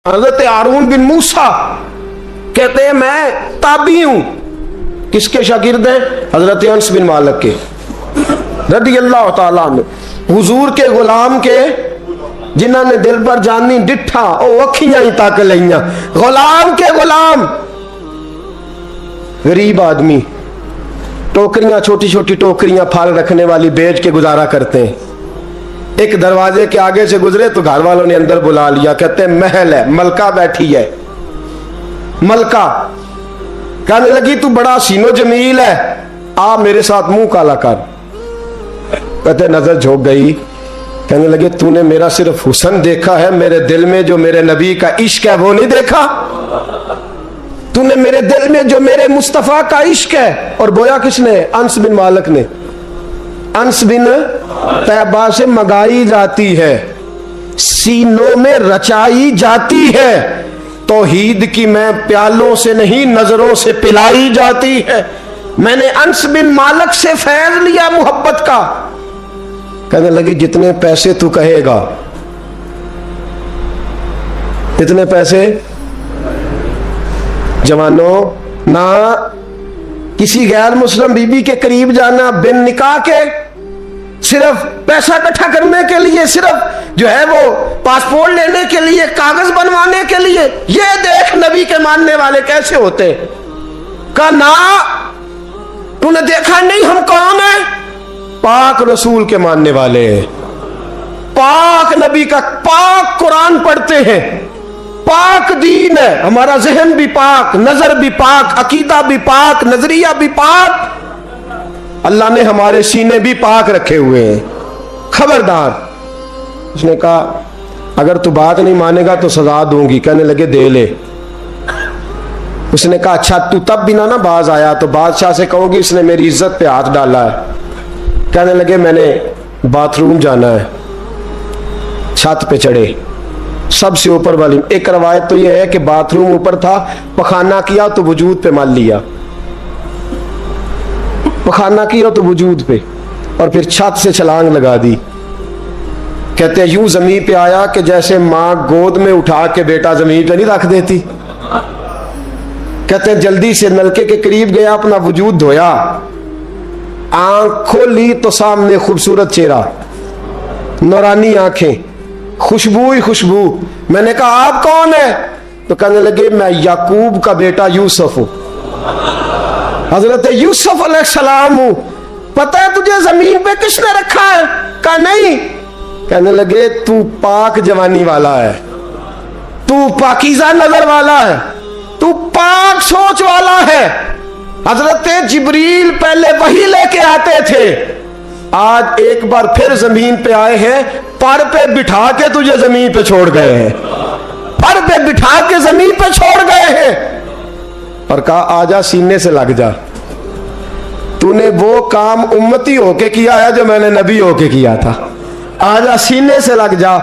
हजरत हारून बिन मूसा कहते हैं मैं ताबी हूं। किसके शागिर्द हैं? हजरत अनस बिन मालिक के रज़ी अल्लाह तआला अन्हु। हुजूर के गुलाम के जिन्होंने दिल पर जानी डिठा ओ अखियां ही तक लिया। गुलाम के गुलाम, गरीब आदमी, टोकरियां, छोटी छोटी टोकरियां फल रखने वाली बेच के गुजारा करते हैं। एक दरवाजे के आगे से गुजरे तो घर वालों ने अंदर बुला लिया। कहते हैं महल है, मलका बैठी है। मलका कहने लगी तू बड़ा सीनो जमील है, आ मेरे साथ मुंह काला कर। कहते नजर झोंक गई। कहने लगे तूने मेरा सिर्फ हुस्न देखा है, मेरे दिल में जो मेरे नबी का इश्क है वो नहीं देखा। तूने मेरे दिल में जो मेरे मुस्तफा का इश्क है। और बोया किसने? अनस बिन मालिक ने। अनस बिन तैबा से मंगाई जाती है, सीनों में रचाई जाती है। तौहीद की मैं प्यालों से नहीं नजरों से पिलाई जाती है। मैंने अनस बिन मालिक से फैज लिया मोहब्बत का। कहने लगी जितने पैसे तू कहेगा, इतने पैसे। जवानों, ना किसी गैर मुस्लिम बीबी के करीब जाना बिन निकाह के, सिर्फ पैसा इकट्ठा करने के लिए, सिर्फ जो है वो पासपोर्ट लेने के लिए, कागज बनवाने के लिए। ये देख नबी के मानने वाले कैसे होते। का ना तूने देखा नहीं हम कौन है? पाक रसूल के मानने वाले, पाक नबी का पाक कुरान पढ़ते हैं, पाक दीन है हमारा, जहन भी पाक, नजर भी पाक, अकीदा भी पाक, नजरिया भी पाक। अल्लाह ने हमारे सीने भी पाक रखे हुए हैं। खबरदार। उसने कहा अगर तू बात नहीं मानेगा तो सजा दूंगी। कहने लगे दे ले। उसने कहा अच्छा तू तब भी ना बाज आया तो बादशाह से कहोगी इसने मेरी इज्जत पे हाथ डाला है। कहने लगे मैंने बाथरूम जाना है। छत पे चढ़े, सबसे ऊपर वाली। एक रवायत तो यह है कि बाथरूम ऊपर था, पखाना किया तो वजूद पे मल लिया, पखाना किया तो वजूद पे, और फिर छत से छलांग लगा दी। कहते हैं यूं जमीन पे आया कि जैसे मां गोद में उठा के बेटा जमीन पे नहीं रख देती। कहते हैं जल्दी से नलके के करीब गया, अपना वजूद धोया, आंख खोली तो सामने खूबसूरत चेहरा, नौरानी आंखें, खुशबू ही खुशबू। मैंने कहा आप कौन है? तो कहने लगे मैं याकूब का बेटा यूसुफ हूं, हजरत यूसुफ अलैहिस्सलाम हूं। पता है तुझे जमीन पे किसने रखा है? कहा नहीं। कहने लगे तू पाक जवानी वाला है, तू पाकीज़ा नजर वाला है, तू पाक सोच वाला है। हजरत जिब्रील पहले वही लेके आते थे, आज एक बार फिर जमीन पे आए हैं, पर पे बिठा के तुझे जमीन पे छोड़ गए हैं, पर पे बिठा के जमीन पे छोड़ गए हैं। और कहा आजा सीने से लग जा, तूने वो काम उम्मती होके किया है जो मैंने नबी होके किया था, आजा सीने से लग जा।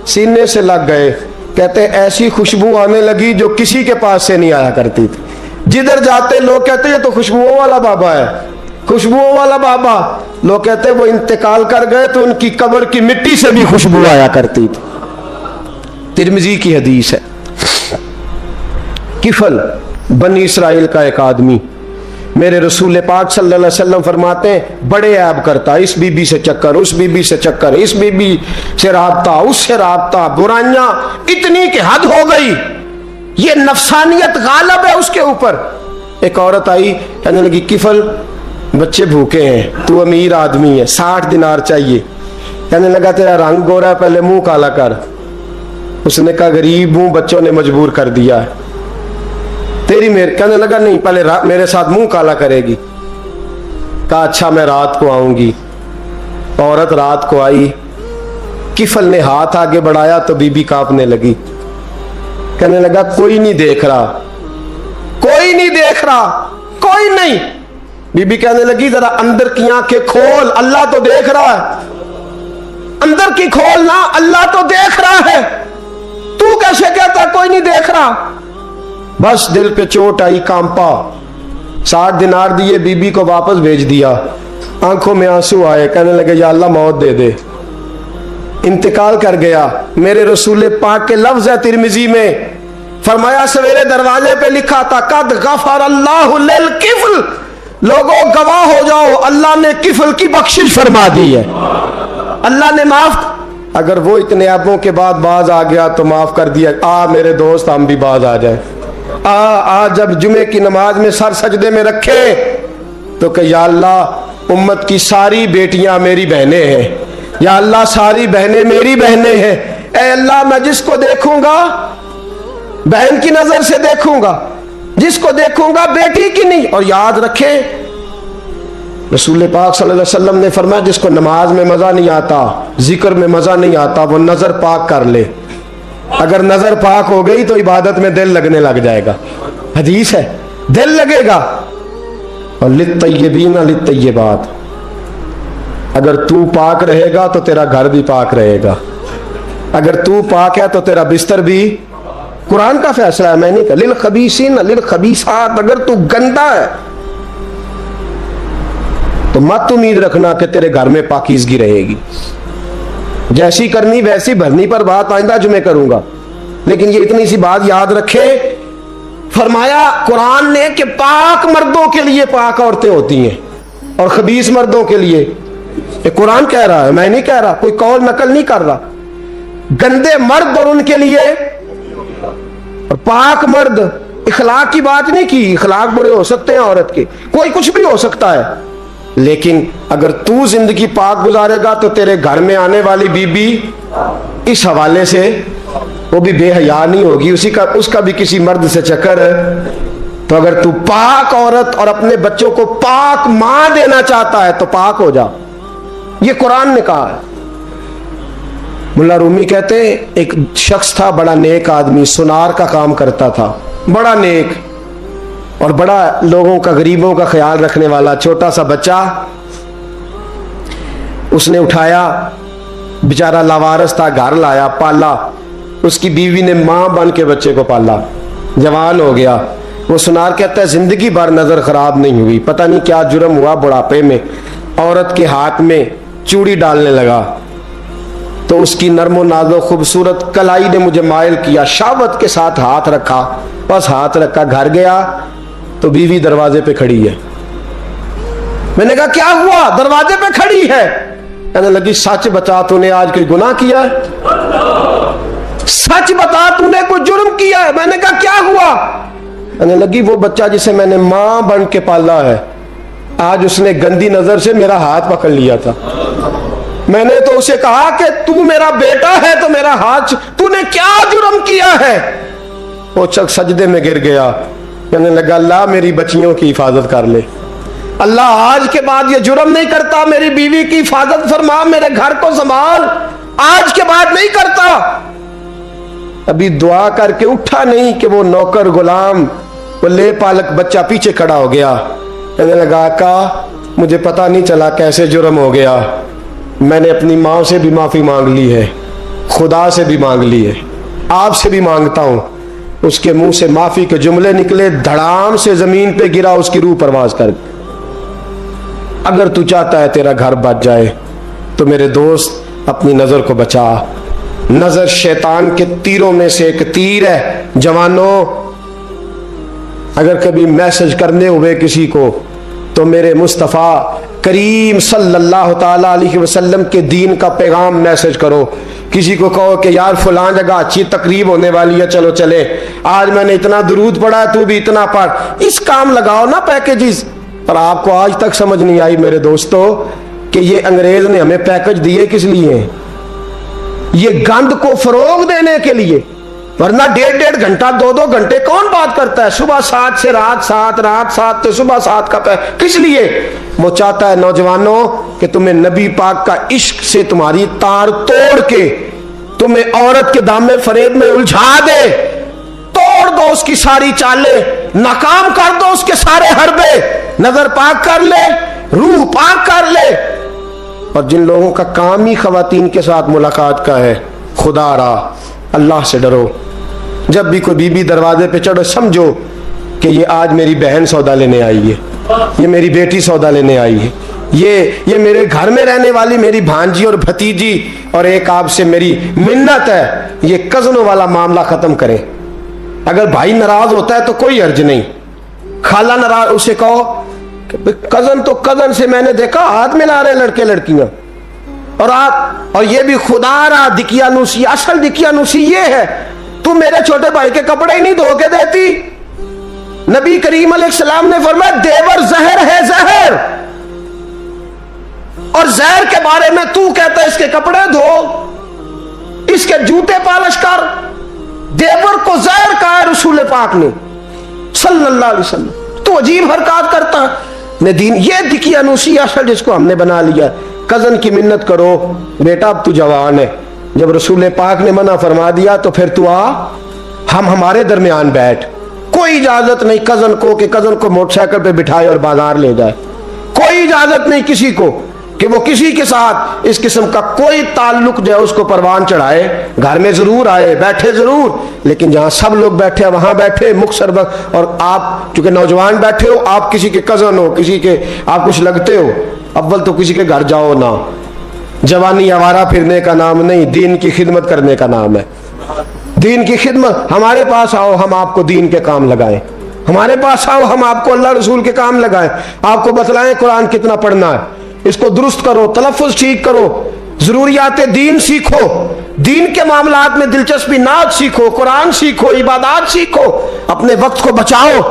सीने से लग गए। कहते ऐसी खुशबू आने लगी जो किसी के पास से नहीं आया करती थी। जिधर जाते लोग कहते ये तो खुशबुओं वाला बाबा है, खुशबुओं वाला बाबा। लोग कहते वो इंतकाल कर गए तो उनकी कब्र की मिट्टी से भी खुशबू आया करती थी। तिरमिजी की हदीस है। किफल बनी इसराइल का एक आदमी, मेरे रसूल पाक सल्लल्लाहु अलैहि वसल्लम फरमाते हैं बड़े ऐब करता, इस बीबी से चक्कर, उस बीबी से चक्कर, इस बीबी से राबता, उससे राबता, बुराइयां इतनी कि हद हो गई, ये नफसानियत गालब है उसके ऊपर। एक औरत आई, कहने लगी किफल बच्चे भूखे हैं, तू अमीर आदमी है, 60 दिनार चाहिए। कहने लगा तेरा रंग गोरा, पहले मुंह काला कर। उसने कहा गरीब हूं, बच्चों ने मजबूर कर दिया है, तेरी मेरे। कहने लगा नहीं, पहले मेरे साथ मुंह काला करेगी। कहा अच्छा मैं रात को आऊंगी। औरत रात को आई, किफल ने हाथ आगे बढ़ाया तो बीबी कांपने लगी। कहने लगा कोई नहीं देख रहा, कोई नहीं देख रहा, कोई नहीं। बीबी कहने लगी जरा अंदर की आंखें खोल, अल्लाह तो देख रहा है, अंदर की खोल ना, अल्लाह तो देख रहा है, तू कैसे कहता कोई नहीं देख रहा। बस दिल पे चोट आई, कांपा। 60 दिनार दिए, बीबी को वापस भेज दिया। आंखों में आंसू आए, कहने लगे या अल्लाह मौत दे दे। इंतकाल कर गया। मेरे रसूल पाक के लफ्ज है तिरमिजी में, फरमाया सवेरे दरवाजे पे लिखा था कद गफर अल्लाहु लिल किफल, लोगों गवाह हो जाओ अल्लाह ने किफल की बख्शिश फरमा दी है, अल्लाह ने माफ। अगर वो इतने ऐबों के बाद बाज आ गया तो माफ कर दिया। आ मेरे दोस्त हम भी बाज आ जाए। आ जब जुमे की नमाज में सर सजदे में रखे तो कि या अल्लाह उम्मत की सारी बेटियां मेरी बहनें हैं, या अल्लाह सारी बहनें मेरी बहनें हैं। ए अल्लाह मैं जिसको देखूंगा बहन की नजर से देखूंगा, जिसको देखूंगा बेटी की नहीं। और याद रखें रसूल पाक सल्लल्लाहु अलैहि वसल्लम ने फरमाया जिसको नमाज में मजा नहीं आता, जिक्र में मजा नहीं आता, वो नजर पाक कर ले। अगर नजर पाक हो गई तो इबादत में दिल लगने लग जाएगा। हदीस है, दिल लगेगा। और लित्तय्यबीना लित्तय्यबात, अगर तू पाक रहेगा तो तेरा घर भी पाक रहेगा, अगर तू पाक है तो तेरा बिस्तर भी। कुरान का फैसला है, मैं नहीं कहा। लिल खबीसीन लिल खबीसात, अगर तू गंदा है तो मत उम्मीद रखना कि तेरे घर में पाकीज़गी रहेगी। जैसी करनी वैसी भरनी पर बात आइंदा जुमे करूंगा, लेकिन ये इतनी सी बात याद रखे। फरमाया कुरान ने कि पाक मर्दों के लिए पाक औरतें होती हैं और खबीस मर्दों के लिए। ये कुरान कह रहा है, मैं नहीं कह रहा, कोई कौल नकल नहीं कर रहा। गंदे मर्द और उनके लिए और पाक मर्द। इखलाक की बात नहीं की, इखलाक बुरे हो सकते हैं औरत के, कोई कुछ भी हो सकता है, लेकिन अगर तू जिंदगी पाक गुजारेगा तो तेरे घर में आने वाली बीबी इस हवाले से वो भी बेहया नहीं होगी, उसका भी किसी मर्द से चक्कर है। तो अगर तू पाक औरत और अपने बच्चों को पाक मां देना चाहता है तो पाक हो जा, ये कुरान ने कहा है। मुल्ला रूमी कहते हैं एक शख्स था, बड़ा नेक आदमी, सुनार का काम करता था, बड़ा नेक और बड़ा लोगों का, गरीबों का ख्याल रखने वाला। छोटा सा बच्चा उसने उठाया, बेचारा लावारस था, घर लाया, पाला। उसकी बीवी ने मां बन के बच्चे को पाला, जवान हो गया। वो सुनार कहता है जिंदगी भर नजर खराब नहीं हुई, पता नहीं क्या जुर्म हुआ, बुढ़ापे में औरत के हाथ में चूड़ी डालने लगा तो उसकी नरमो नाजो खूबसूरत कलाई ने मुझे मायल किया, शावत के साथ हाथ रखा, बस हाथ रखा, घर गया तो बीवी दरवाजे पे खड़ी है। मैंने कहा क्या हुआ, दरवाजे पे खड़ी है? कहने लगी सच बता, तूने आज कोई गुनाह किया है? सच बता, तूने कोई जुर्म किया है? मैंने कहा क्या हुआ? कहने लगी वो बच्चा जिसे मैंने मां बन के पाला है, आज उसने गंदी नजर से मेरा हाथ पकड़ लिया था। मैंने तो उसे कहा कि तू मेरा बेटा है तो मेरा हाथ, तूने क्या जुर्म किया है? वो शख्स सजदे में गिर गया, कहने लगा अल्लाह मेरी बच्चियों की हिफाजत कर ले, अल्लाह आज के बाद ये जुर्म नहीं करता, मेरी बीवी की हिफाजत फरमा, मेरे घर को संभाल, आज के बाद नहीं करता। अभी दुआ करके उठा नहीं कि वो नौकर गुलाम, वो ले पालक बच्चा पीछे खड़ा हो गया। कहने लगा आका मुझे पता नहीं चला कैसे जुर्म हो गया, मैंने अपनी माँ से भी माफी मांग ली है, खुदा से भी मांग ली है, आपसे भी मांगता हूं। उसके मुंह से माफी के जुमले निकले, धड़ाम से जमीन पे गिरा, उसकी रूह परवाज कर। अगर तू चाहता है तेरा घर बच जाए तो मेरे दोस्त अपनी नजर को बचा। नजर शैतान के तीरों में से एक तीर है। जवानों अगर कभी मैसेज करने हुए किसी को तो मेरे मुस्तफ़ा करीम सल्लल्लाहु ताला अलैहि वसल्लम के दीन का पैगाम मैसेज करो। किसी को कहो कि यार फलां जगह अच्छी तकरीब होने वाली है, चलो चले, आज मैंने इतना दुरूद पढ़ा है, तू भी इतना पढ़, इस काम लगाओ ना पैकेजेस। पर आपको आज तक समझ नहीं आई मेरे दोस्तों कि ये अंग्रेज ने हमें पैकेज दिए किस लिए? ये गंद को फरोग देने के लिए, वरना 1.5 घंटा 2-2 घंटे कौन बात करता है? सुबह 7 से रात 7, रात 7 से सुबह 7 का किस लिए? वो चाहता है नौजवानों कि तुम्हें नबी पाक का इश्क से तुम्हारी तार तोड़ के तुम्हें औरत के दामन फरेब में उलझा दे, तोड़ दो उसकी सारी चालें, नाकाम कर दो उसके सारे हरबे, नजर पाक कर ले, रूह पाक कर ले। और जिन लोगों का काम ही खवातीन के साथ मुलाकात का है, खुदा रहा अल्लाह से डरो। जब भी कोई बीबी दरवाजे पे चढ़ो समझो कि ये आज मेरी बहन सौदा लेने आई है, ये मेरी बेटी सौदा लेने आई है, ये मेरे घर में रहने वाली मेरी भांजी और भतीजी, और एक आपसे मेरी मिन्नत है, ये कज़नों वाला मामला खत्म करें। अगर भाई नाराज होता है तो कोई अर्ज नहीं, खाला नाराज, उसे कहो कजन तो कजन से मैंने देखा हाथ मिला रहे लड़के लड़कियां, और ये भी खुदा रहा दिकियानुसी, असल दिकियानुसी ये है, तू मेरे छोटे भाई के कपड़े ही नहीं धो के देती। नबी करीम अलैहिस्सलाम ने फरमाया देवर जहर है, जहर, और जहर के बारे में तू कहता है इसके कपड़े धो, इसके जूते पालिश कर। देवर को जहर कहा है रसूल पाक ने सल्लल्लाहु अलैहि वसल्लम। तो अजीब हरकत करता ने दीन, ये दिकियानुसी असल जिसको हमने बना लिया। कजन की मिन्नत करो, बेटा अब तू जवान है, जब रसूल पाक ने मना फरमा दिया तो फिर तू आ, हम हमारे दरमियान बैठ। कोई इजाजत नहीं कजन को कि कजन को मोटरसाइकिल पे बिठाए और बाजार ले जाए, कोई इजाजत नहीं किसी को कि वो किसी के साथ इस किस्म का कोई ताल्लुक जो है उसको परवान चढ़ाए। घर में जरूर आए, बैठे जरूर, लेकिन जहां सब लोग बैठे वहां बैठे मुख्तसर वक्त। और आप चूंकि नौजवान बैठे हो, आप किसी के कजन हो, किसी के आप कुछ लगते हो, अव्वल तो किसी के घर जाओ ना। जवानी आवारा फिरने का नाम नहीं, दीन की खिदमत करने का नाम है। दीन की खिदमत, हमारे पास आओ, हम आपको दीन के काम लगाएं। हमारे पास आओ, हम आपको अल्लाह रसूल के काम लगाएं, आपको बतलाएं कुरान कितना पढ़ना है, इसको दुरुस्त करो, तलफ़ुज़ ठीक करो, जरूरियात दीन सीखो, दीन के मामलात में दिलचस्पी, नात सीखो, कुरान सीखो, इबादत सीखो, अपने वक्त को बचाओ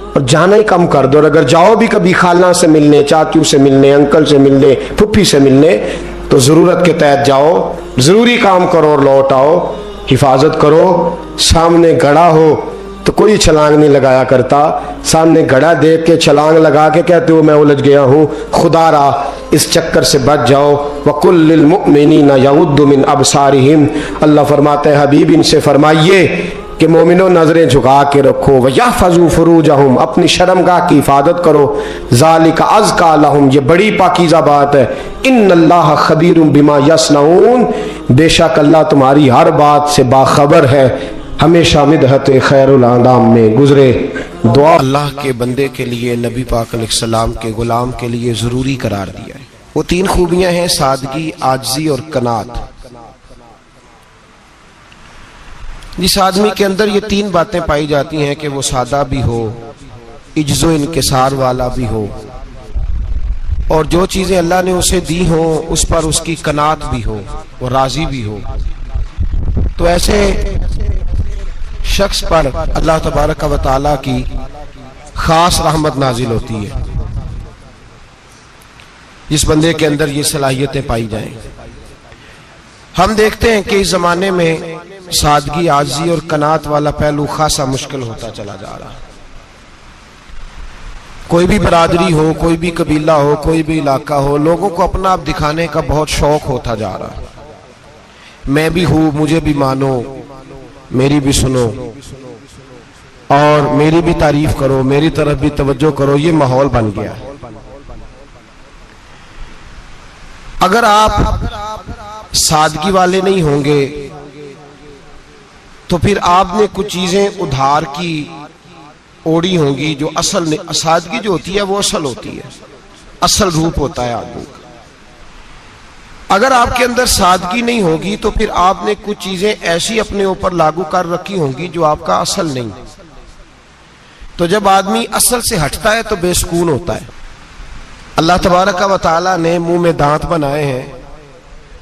और जाना ही कम कर दो। और अगर जाओ भी कभी खाला से मिलने, चाचू से मिलने, अंकल से मिलने, फुफ्फी से मिलने, तो जरूरत के तहत जाओ, जरूरी काम करो और लौट आओ। हिफाजत करो, सामने गड़ा हो तो कोई छलांग नहीं लगाया करता, सामने गड़ा देख के छलांग लगा के कहते हो मैं उलझ गया हूँ, खुदा रा इस चक्कर से बच जाओ। वकुल लिल मुमिनीना यगुद्दू मिन अबसारिहिम, अल्लाह फरमाते हैं हबीब इनसे फरमाइए कि मोमिनो नजरें झुका के रखो, वयहफज़ू फुरूजहुम, अपनी शर्मगाह की हिफाजत करो, ज़ालिका अज़का लहुम, ये बड़ी पाकीज़ा बात है। इन्नल्लाह खबीरुम बिमा यस्नऊन, बेशक अल्लाह तुम्हारी हर बात से बाखबर है। हमेशा मिदहत खैरुल आदाम में गुजरे दुआ अल्लाह के बंदे के लिए, नबी पाक अलैहिस्सलाम के गुलाम के लिए ज़रूरी करार दिया है। वो तीन खूबियाँ हैं, सादगी, आजिज़ी और कनात। जिस आदमी के अंदर ये तीन बातें पाई जाती हैं कि वो सादा भी हो, इज्जो इनकिसार वाला भी हो, और जो चीज़ें अल्लाह ने उसे दी हो उस पर उसकी कनात भी हो, वो राजी भी हो, तो ऐसे शख्स पर अल्लाह तबारक व तआला की खास रहमत नाजिल होती है। जिस बंदे के अंदर ये सलाहियतें पाई जाएं। हम देखते हैं कि इस जमाने में सादगी, आजी और कनात वाला पहलू खासा मुश्किल होता चला जा रहा है। कोई भी बरादरी हो, कोई भी कबीला हो, कोई भी इलाका हो, लोगों को अपना आप दिखाने का बहुत शौक होता जा रहा है। मैं भी हूं, मुझे भी मानो, मेरी भी सुनो और मेरी भी तारीफ करो, मेरी तरफ भी तवज्जो करो, ये माहौल बन गया है। अगर आप सादगी वाले नहीं होंगे तो फिर आपने कुछ चीजें उधार की ओढ़ी होंगी जो असल नहीं। सादगी जो होती है वो असल होती है, असल रूप होता है आदमी का। अगर आपके अंदर सादगी नहीं होगी तो फिर आपने कुछ चीजें ऐसी अपने ऊपर लागू कर रखी होंगी जो आपका असल नहीं। तो जब आदमी असल से हटता है तो बेसुकून होता है। अल्लाह तबारक व तआला ने मुंह में दांत बनाए हैं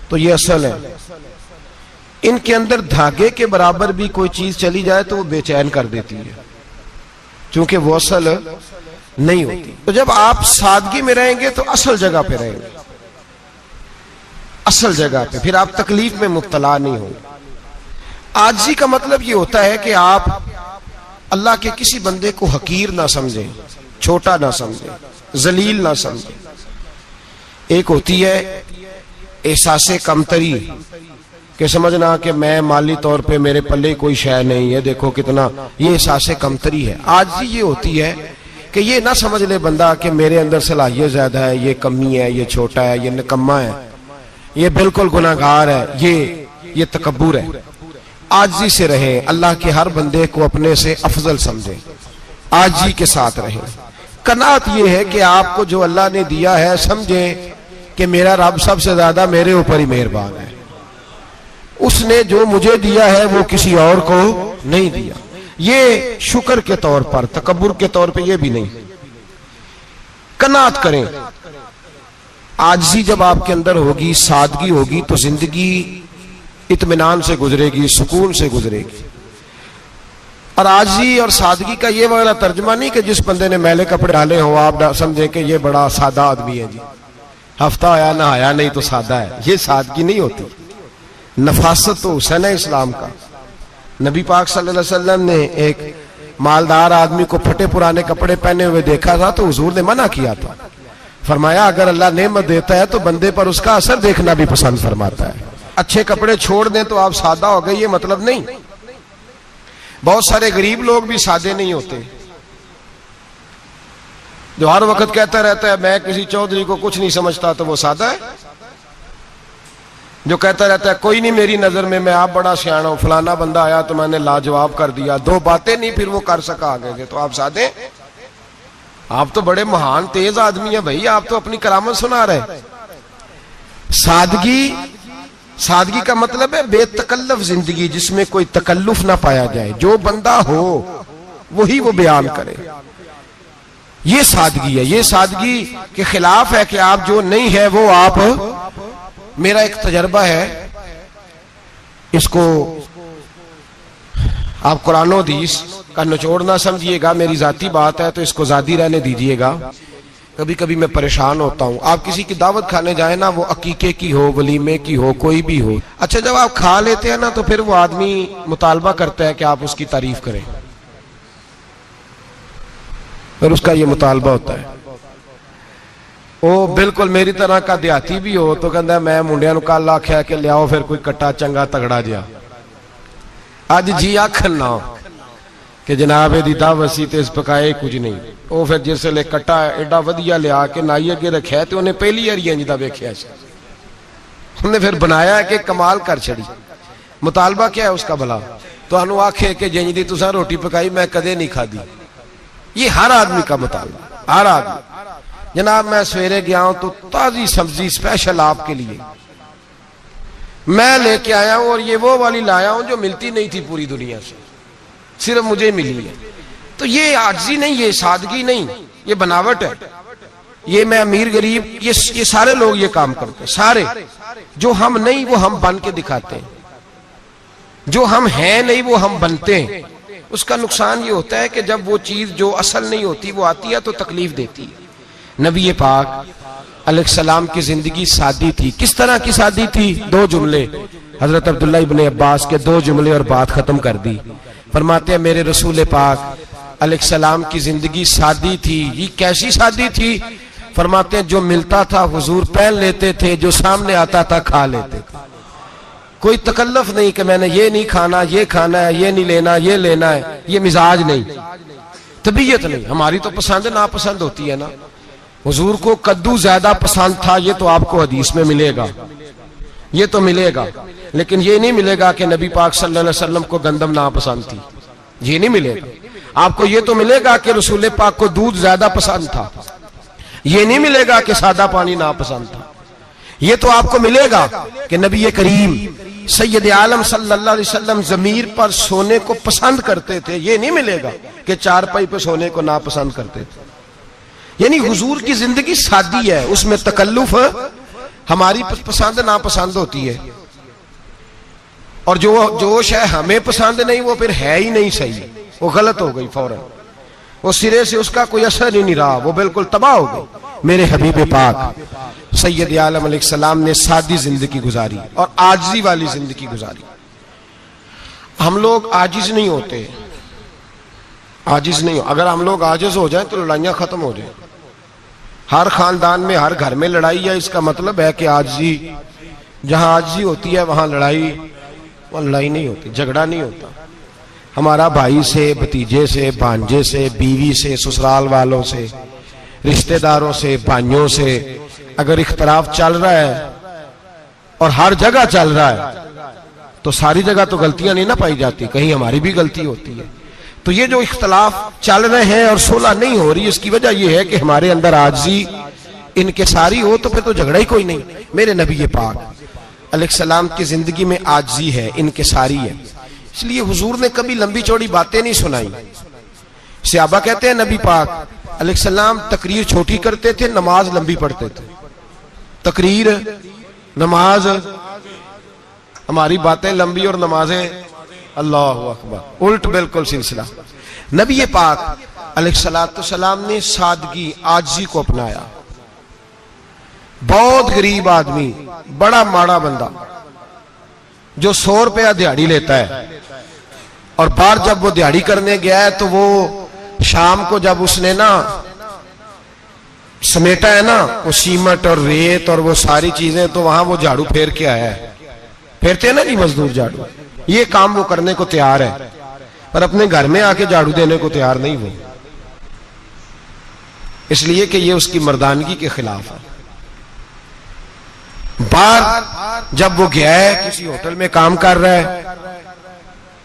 तो ये असल है। इनके अंदर धागे के बराबर भी कोई चीज चली जाए तो वो बेचैन कर देती है, क्योंकि वो असल नहीं होती। तो जब आप सादगी में रहेंगे तो असल जगह पे रहेंगे, असल जगह पे, फिर आप तकलीफ में मुब्तला नहीं होंगे। आजिज़ी का मतलब ये होता है कि आप अल्लाह के किसी बंदे को हकीर ना समझें, छोटा ना समझें, जलील ना समझें। एक होती है एहसासे कमतरी कि समझना कि मैं माली तौर पे मेरे पल्ले कोई शय नहीं है, देखो कितना, ये एहसासे कमतरी है। आजिज़ी ये होती है कि ये ना समझ ले बंदा कि मेरे अंदर सलाहियत ज्यादा है, ये कमी है, ये छोटा है, ये निकम्मा है, ये बिल्कुल गुनाहगार है, ये तकब्बुर है। आजिज़ी से रहे, अल्लाह के हर बंदे को अपने से अफजल समझे, आजिज़ी के साथ रहे। कनात ये है कि आपको जो अल्लाह ने दिया है समझे कि मेरा रब सबसे ज्यादा मेरे ऊपर ही मेहरबान है, उसने जो मुझे दिया है वो किसी और को नहीं दिया। ये शुक्र के तौर पर, तकब्बुर के तौर पे ये भी नहीं। कनात करें, आजिज़ी जब आपके अंदर होगी, सादगी होगी, तो जिंदगी इत्मीनान से गुजरेगी, सुकून से गुजरेगी। और आजिज़ी और सादगी का ये वाला तर्जमा नहीं कि जिस बंदे ने मैले कपड़े डाले हो आप समझे कि ये बड़ा सादा आदमी है जी, हफ्ता आया ना आया नहीं तो सादा है। ये सादगी नहीं होती। नफासत तो हुसैन है इस्लाम का। नबी पाक सल्लल्लाहु अलैहि वसल्लम ने एक मालदार आदमी को फटे पुराने कपड़े पहने हुए देखा था तो हुजूर ने मना किया था। फरमाया अगर अल्लाह नेमत देता है तो बंदे पर उसका असर देखना भी पसंद फरमाता है। अच्छे कपड़े छोड़ दें तो आप सादा हो गए, ये मतलब नहीं। बहुत सारे गरीब लोग भी सादे नहीं होते, जो हर वक्त कहता रहता है मैं किसी चौधरी को कुछ नहीं समझता, तो वो सादा है। जो कहता रहता है कोई नहीं मेरी नजर में, मैं आप बड़ा सियाना हूं, फलाना बंदा आया तो मैंने लाजवाब कर दिया, दो बातें नहीं फिर वो कर सका आगे से, तो आप सादे? आप तो बड़े महान तेज आदमी है भाई, आप तो अपनी करामत सुना रहे। सादगी का मतलब है बेतकल्लफ जिंदगी, जिसमें कोई तकल्लुफ ना पाया जाए। जो बंदा हो वही वो बयान करे, ये सादगी है। ये सादगी के खिलाफ है कि आप जो नहीं है वो आप। मेरा एक तजर्बा है, इसको आप कुरान और हदीस का निचोड़ ना समझिएगा, मेरी जाती बात है तो इसको जादी रहने दीजिएगा। कभी कभी मैं परेशान होता हूं। आप किसी की दावत खाने जाए ना, वो अकीके की हो, वलीमे की हो, कोई भी हो, अच्छा जब आप खा लेते हैं ना तो फिर वो आदमी मुतालबा करता है कि आप उसकी तारीफ करें, फिर उसका ये मुतालबा होता है। वो बिल्कुल मेरी तरह का देहाती भी हो तो कहता मैं मुंडिया नूं कल आख्या कि लियाओ फिर कोई कट्टा चंगा तगड़ा जिहा, अज जी आखन ना कि जनाब एदी दावत सी ते इस पकाए कुछ नहीं। वो फिर जिसले कट्टा एडा वधिया लिया के नाई अगे रखिया तो उन्हें पहली बारी इंज दा वेख्या, उन्हें फिर बनाया कि कमाल कर छड़ी। मुतालबा क्या है उसका भला? तुहानू आखे कि जिंज दी तुसां रोटी पकाई मैं कदे नहीं खादी। ये हर आदमी का मुतालबा, हर आदमी। जनाब मैं सवेरे गया हूं तो ताजी सब्जी स्पेशल आपके लिए मैं लेके आया हूं, और ये वो वाली लाया हूं जो मिलती नहीं थी पूरी दुनिया से, सिर्फ मुझे मिली है। तो ये आजिज़ी नहीं, ये सादगी नहीं, ये बनावट है। ये मैं अमीर गरीब, ये सारे लोग ये काम करते हैं। सारे जो हम नहीं वो हम बन के दिखाते हैं, जो हम हैं नहीं वो हम बनते हैं। उसका नुकसान ये होता है कि जब वो चीज जो असल नहीं होती वो आती है तो तकलीफ देती है। नबी पाक अलैहिस्सलाम की जिंदगी सादी थी। किस तरह की सादी थी? दो जुमले, हजरत अब्दुल्लाह इब्ने अब्बास के दो जुमले और बात खत्म कर दी। फरमाते हैं मेरे रसूल पाक अलैहिस्सलाम की जिंदगी सादी थी। ये कैसी सादी थी? फरमाते हैं जो मिलता था हुजूर पहन लेते थे, जो सामने आता था खा लेते थे। कोई तकल्लुफ नहीं कि मैंने ये नहीं खाना, ये खाना है, ये नहीं लेना, ये लेना है। ये मिजाज नहीं, तबीयत नहीं। हमारी तो पसंद नापसंद होती है ना। हुजूर को कद्दू ज्यादा पसंद था, ये तो आपको हदीस में मिलेगा, ये तो मिलेगा। लेकिन ये नहीं मिलेगा कि नबी पाक सल्लल्लाहु अलैहि वसल्लम को गंदम नापसंद थी, ये नहीं मिलेगा। आपको ये तो मिलेगा कि रसूल पाक को दूध ज्यादा पसंद था, ये नहीं मिलेगा कि सादा पानी नापसंद था। ये तो आपको मिलेगा कि नबी करीम सैयद आलम सल्लल्लाहु अलैहि वसल्लम जमीर पर सोने को पसंद करते थे। ये नहीं मिलेगा कि चारपाई पे सोने को नापसंद करते थे। यानी हुजूर की जिंदगी सादी है, उसमें तकल्लुफ हमारी पसंद नापसंद होती है, और जो जोश है हमें पसंद नहीं वो फिर है ही नहीं सही, वो गलत हो गई फौरन, वो सिरे से उसका कोई असर ही नहीं रहा, वो बिल्कुल तबाह हो गई। मेरे हबीब पाक सैयद आलम अलैहिस्सलाम ने सादी जिंदगी गुजारी और आजिज़ी वाली जिंदगी गुजारी। हम लोग आजिज नहीं होते, आजिज नहीं हो। अगर हम लोग आजिज हो जाएं तो लड़ाइयां खत्म हो जाए। हर खानदान में हर घर में लड़ाई है, इसका मतलब है कि आजिज़ी, जहां आजिज़ी होती है वहां लड़ाई, वहां लड़ाई नहीं होती, झगड़ा नहीं होता। हमारा भाई से, भतीजे से, भांजे से, बीवी से, ससुराल वालों से, रिश्तेदारों से, भाइयों से अगर इख्तलाफ चल रहा है और हर जगह चल रहा है तो सारी जगह तो गलतियां नहीं ना पाई जाती, कहीं हमारी भी गलती होती है। तो ये जो इख्तलाफ चल रहे हैं और सुलह नहीं हो रही, इसकी वजह यह है कि हमारे अंदर आजिज़ी इनकिसारी हो, तो फिर तो झगड़ा ही कोई नहीं। मेरे नबी पाक अलैहिस्सलाम की जिंदगी में आजिज़ी है, इनकिसारी है। इसलिए हुजूर ने कभी लंबी चौड़ी बातें नहीं सुनाई। सहाबा कहते हैं नबी पाक अलैहिस्सलाम तकरीर छोटी करते थे, नमाज लंबी पढ़ते थे। तकरीर, नमाज, हमारी बातें लंबी और नमाजें अल्लाह अकबर, उल्ट बिल्कुल सिलसिला। नबी पाक अलैहिस्सलाम ने सादगी, आजिज़ी को अपनाया। बहुत गरीब आदमी, बड़ा माड़ा बंदा जो 100 रुपया दिहाड़ी लेता है, और बाहर जब वो दिहाड़ी करने गया है तो वो शाम को जब उसने ना समेटा है ना वो सीमेंट और रेत और वो सारी चीजें, तो वहां वो झाड़ू फेर के आया है। फेरते हैं ना नहीं मजदूर झाड़ू, ये काम वो करने को तैयार है, पर अपने घर में आके झाड़ू देने को तैयार नहीं वो, इसलिए कि ये उसकी मर्दानगी के खिलाफ है। बाहर जब वो गया है, किसी होटल में काम कर रहा है,